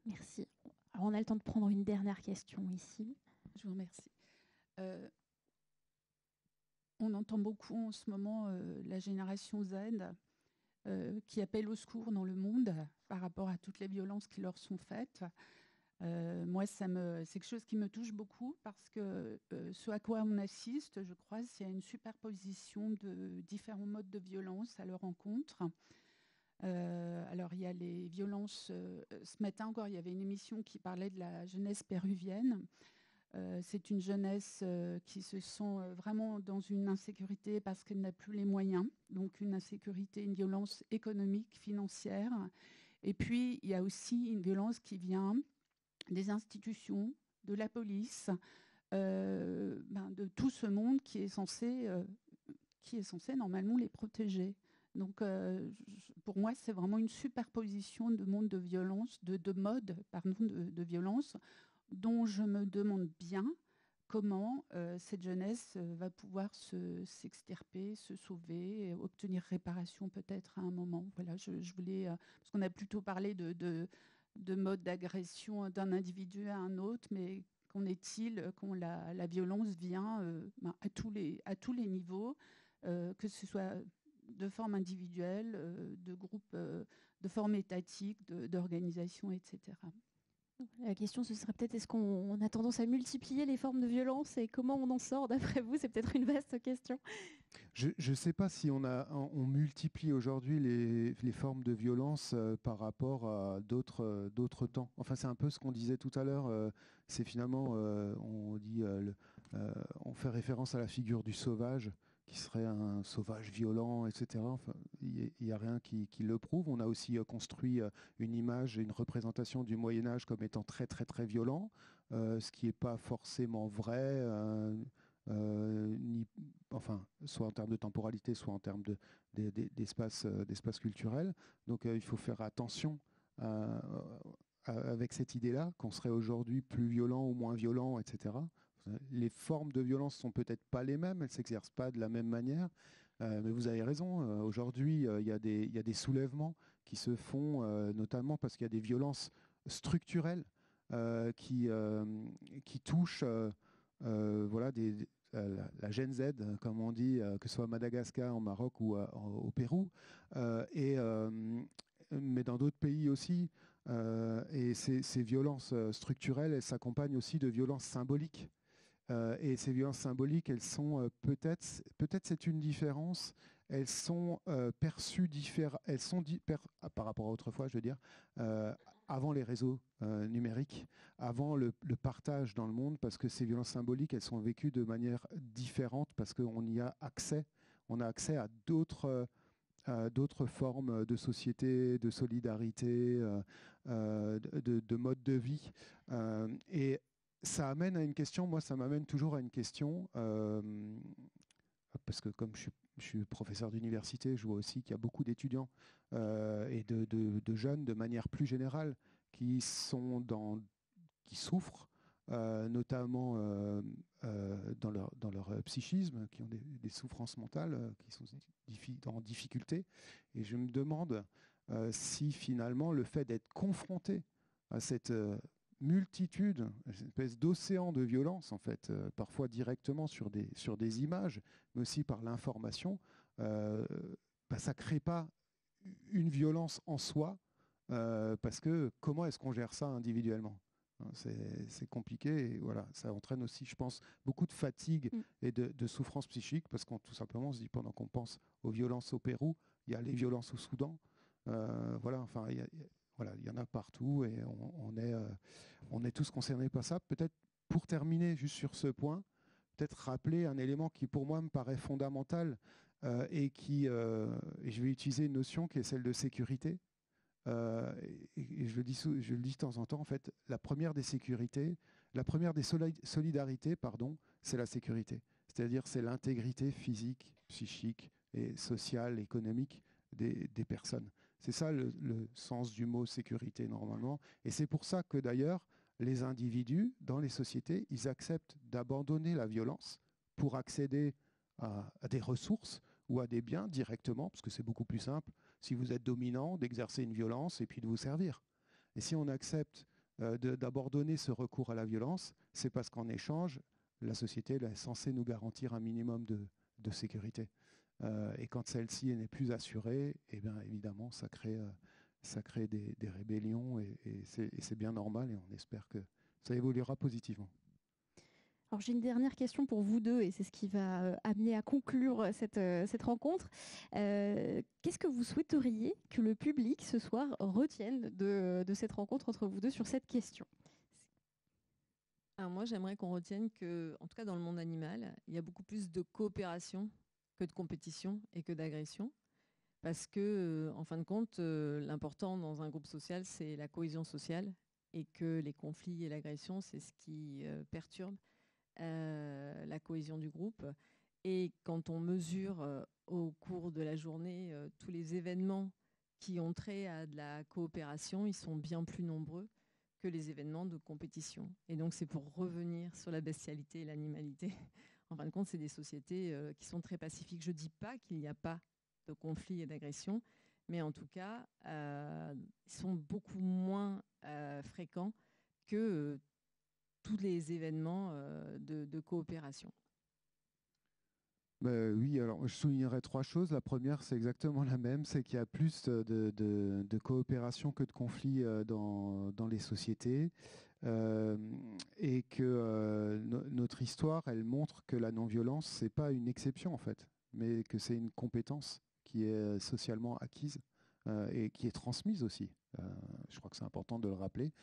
Merci. Alors, on a le temps de prendre une dernière question ici. Je vous remercie. On entend beaucoup en ce moment la génération Z qui appelle au secours dans le monde par rapport à toutes les violences qui leur sont faites. Moi, c'est quelque chose qui me touche beaucoup parce que ce à quoi on assiste, je crois, c'est une superposition de différents modes de violence à leur encontre. Alors, il y a les violences. Ce matin encore, il y avait une émission qui parlait de la jeunesse péruvienne. C'est une jeunesse qui se sent vraiment dans une insécurité parce qu'elle n'a plus les moyens. Donc, une insécurité, une violence économique, financière. Et puis, il y a aussi une violence qui vient des institutions, de la police, de tout ce monde qui est censé normalement les protéger. Donc, pour moi, c'est vraiment une superposition de mondes de violence, de modes de violence, dont je me demande bien comment cette jeunesse va pouvoir s'extirper, se sauver, obtenir réparation peut-être à un moment. Voilà, je voulais, parce qu'on a plutôt parlé de mode d'agression d'un individu à un autre, mais qu'en est-il quand la violence vient à tous les niveaux, que ce soit de forme individuelle, de groupe, de forme étatique, d'organisation, etc. La question, ce serait peut-être, est-ce qu'on a tendance à multiplier les formes de violence et comment on en sort, d'après vous? C'est peut-être une vaste question. Je ne sais pas si on multiplie aujourd'hui les formes de violence par rapport à d'autres temps. Enfin, c'est un peu ce qu'on disait tout à l'heure. C'est finalement, on fait référence à la figure du sauvage, qui serait un sauvage violent, etc. Enfin, il n'y a rien qui le prouve. On a aussi construit une image et une représentation du Moyen-Âge comme étant très, très, très violent, ce qui n'est pas forcément vrai, soit en termes de temporalité, soit en termes d'espace culturel. Donc il faut faire attention avec cette idée-là, qu'on serait aujourd'hui plus violent ou moins violent, etc. Les formes de violence sont peut-être pas les mêmes, elles ne s'exercent pas de la même manière, mais vous avez raison, aujourd'hui il y a des soulèvements qui se font notamment parce qu'il y a des violences structurelles qui touchent la Gen Z, comme on dit, que ce soit à Madagascar, au Maroc ou au Pérou, mais dans d'autres pays aussi. Et ces violences structurelles, elles s'accompagnent aussi de violences symboliques. Et ces violences symboliques, elles sont peut-être c'est une différence, elles sont perçues par rapport à autrefois, je veux dire, avant les réseaux numériques, avant le partage dans le monde, parce que ces violences symboliques, elles sont vécues de manière différente, parce qu'on y a accès. On a accès à d'autres formes de société, de solidarité, de mode de vie. Et ça amène à une question, moi ça m'amène toujours à une question, parce que comme je suis professeur d'université, je vois aussi qu'il y a beaucoup d'étudiants et de jeunes de manière plus générale qui souffrent, notamment dans leur psychisme, qui ont des souffrances mentales, qui sont en difficulté. Et je me demande si finalement le fait d'être confronté à cette multitude, une espèce d'océan de violence, en fait, parfois directement sur des images, mais aussi par l'information, ça ne crée pas une violence en soi, parce que comment est-ce qu'on gère ça individuellement ? C'est compliqué et voilà, ça entraîne aussi, je pense, beaucoup de fatigue et de souffrance psychique, parce qu'on tout simplement on se dit, pendant qu'on pense aux violences au Pérou, il y a les violences au Soudan, voilà, enfin il y en a partout et on est tous concernés par ça. Peut-être pour terminer juste sur ce point, peut-être rappeler un élément qui pour moi me paraît fondamental et je vais utiliser une notion qui est celle de sécurité. Et je le dis de temps en temps, en fait, la première des solidarités, c'est la sécurité. C'est-à-dire c'est l'intégrité physique, psychique et sociale, économique des personnes. C'est ça le sens du mot sécurité normalement. Et c'est pour ça que d'ailleurs, les individus dans les sociétés, ils acceptent d'abandonner la violence pour accéder à des ressources ou à des biens directement, parce que c'est beaucoup plus simple, si vous êtes dominant, d'exercer une violence et puis de vous servir. Et si on accepte d'abandonner ce recours à la violence, c'est parce qu'en échange, la société est censée nous garantir un minimum de sécurité. Et quand celle-ci n'est plus assurée, eh bien, évidemment, ça crée des rébellions et c'est bien normal et on espère que ça évoluera positivement. Alors j'ai une dernière question pour vous deux et c'est ce qui va amener à conclure cette rencontre. Qu'est-ce que vous souhaiteriez que le public ce soir retienne de cette rencontre entre vous deux sur cette question ? Alors moi j'aimerais qu'on retienne que, en tout cas dans le monde animal, il y a beaucoup plus de coopération que de compétition et que d'agression. Parce que, en fin de compte, l'important dans un groupe social, c'est la cohésion sociale et que les conflits et l'agression, c'est ce qui perturbe la cohésion du groupe. Et quand on mesure au cours de la journée tous les événements qui ont trait à de la coopération, ils sont bien plus nombreux que les événements de compétition. Et donc c'est pour revenir sur la bestialité et l'animalité. En fin de compte, c'est des sociétés qui sont très pacifiques. Je ne dis pas qu'il n'y a pas de conflits et d'agressions, mais en tout cas, ils sont beaucoup moins fréquents que tous les événements de coopération. Oui, alors je soulignerai 3 choses. La première, c'est exactement la même, c'est qu'il y a plus de coopération que de conflits dans les sociétés. Et que notre histoire, elle montre que la non-violence, ce n'est pas une exception en fait, mais que c'est une compétence qui est socialement acquise et qui est transmise aussi. Je crois que c'est important de le rappeler,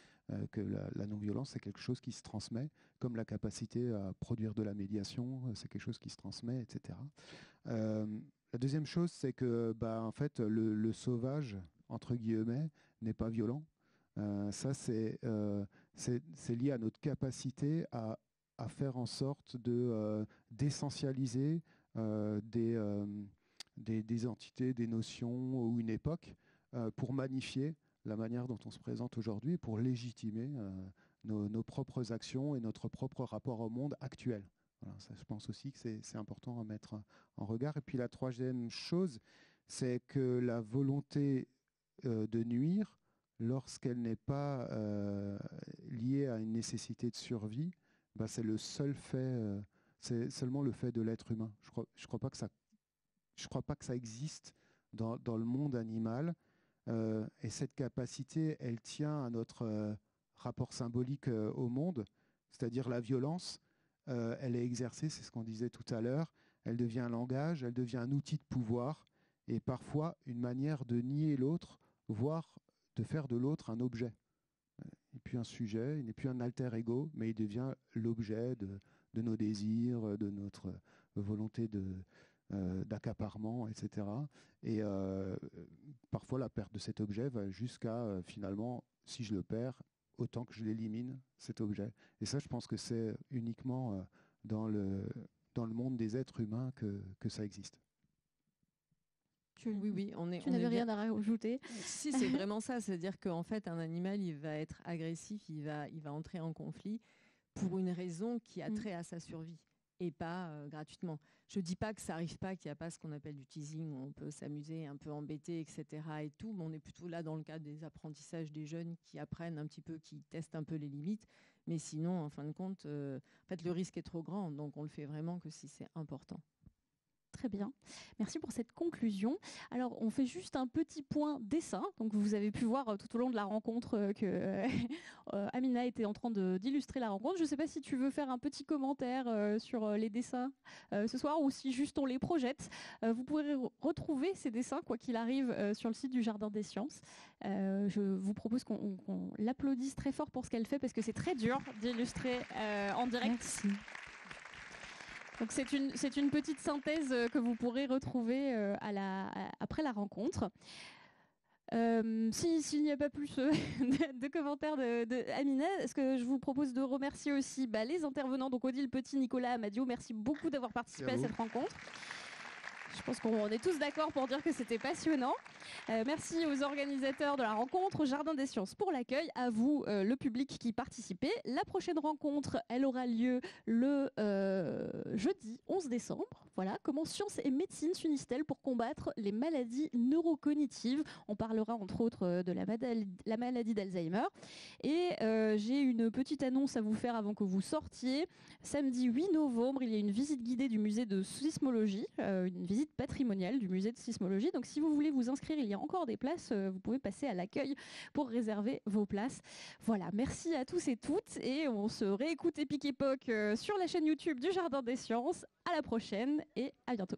que la non-violence, c'est quelque chose qui se transmet, comme la capacité à produire de la médiation, c'est quelque chose qui se transmet, etc. La deuxième chose, c'est que en fait, le sauvage, entre guillemets, n'est pas violent. Ça, c'est lié à notre capacité à faire en sorte d'essentialiser des entités, des notions ou une époque pour magnifier la manière dont on se présente aujourd'hui, pour légitimer nos propres actions et notre propre rapport au monde actuel. Voilà, ça, je pense aussi que c'est important à mettre en regard. Et puis la troisième chose, c'est que la volonté de nuire, lorsqu'elle n'est pas liée à une nécessité de survie, c'est le seul fait, c'est seulement le fait de l'être humain. Je crois pas que ça existe dans le monde animal. Et cette capacité, elle tient à notre rapport symbolique au monde, c'est-à-dire la violence. Elle est exercée, c'est ce qu'on disait tout à l'heure. Elle devient un langage, elle devient un outil de pouvoir et parfois une manière de nier l'autre, voire de faire de l'autre un objet. n'est plus un sujet, il n'est plus un alter ego, mais il devient l'objet de nos désirs, de notre volonté d'accaparement, etc. Et parfois, la perte de cet objet va jusqu'à, finalement, si je le perds, autant que je l'élimine, cet objet. Et ça, je pense que c'est uniquement dans le monde des êtres humains que ça existe. Oui, tu n'avais rien à rajouter. Si, c'est vraiment ça. C'est-à-dire qu'en fait, un animal, il va être agressif, il va entrer en conflit pour une raison qui a trait à sa survie et pas gratuitement. Je ne dis pas que ça n'arrive pas, qu'il n'y a pas ce qu'on appelle du teasing, où on peut s'amuser, un peu embêter, etc. et tout, mais on est plutôt là dans le cadre des apprentissages des jeunes qui apprennent un petit peu, qui testent un peu les limites. Mais sinon, en fin de compte, en fait, le risque est trop grand, donc on le fait vraiment que si c'est important. Très bien. Merci pour cette conclusion. Alors, on fait juste un petit point dessin. Donc, vous avez pu voir tout au long de la rencontre que Amina était en train d'illustrer la rencontre. Je ne sais pas si tu veux faire un petit commentaire sur les dessins ce soir ou si juste on les projette. Vous pourrez retrouver ces dessins, quoi qu'il arrive, sur le site du Jardin des Sciences. Je vous propose qu'on l'applaudisse très fort pour ce qu'elle fait parce que c'est très dur d'illustrer en direct. Merci. Donc c'est une petite synthèse que vous pourrez retrouver après la rencontre. S'il n'y a pas plus de commentaires de Amina, est-ce que je vous propose de remercier aussi les intervenants, donc Odile Petit, Nicolas Amadio, merci beaucoup d'avoir participé à cette rencontre. Je pense qu'on est tous d'accord pour dire que c'était passionnant. Merci aux organisateurs de la rencontre, au Jardin des Sciences pour l'accueil, à vous, le public qui participait. La prochaine rencontre, elle aura lieu le jeudi 11 décembre. Voilà, comment sciences et médecine s'unissent-elles pour combattre les maladies neurocognitives. On parlera entre autres de la maladie d'Alzheimer. Et j'ai une petite annonce à vous faire avant que vous sortiez. Samedi 8 novembre, il y a une visite guidée du musée de sismologie, une visite patrimoniale du musée de sismologie. Donc si vous voulez vous inscrire, il y a encore des places. Vous pouvez passer à l'accueil pour réserver vos places. Voilà, merci à tous et toutes. Et on se réécoute Épique Époque sur la chaîne YouTube du Jardin des Sciences. À la prochaine et à bientôt.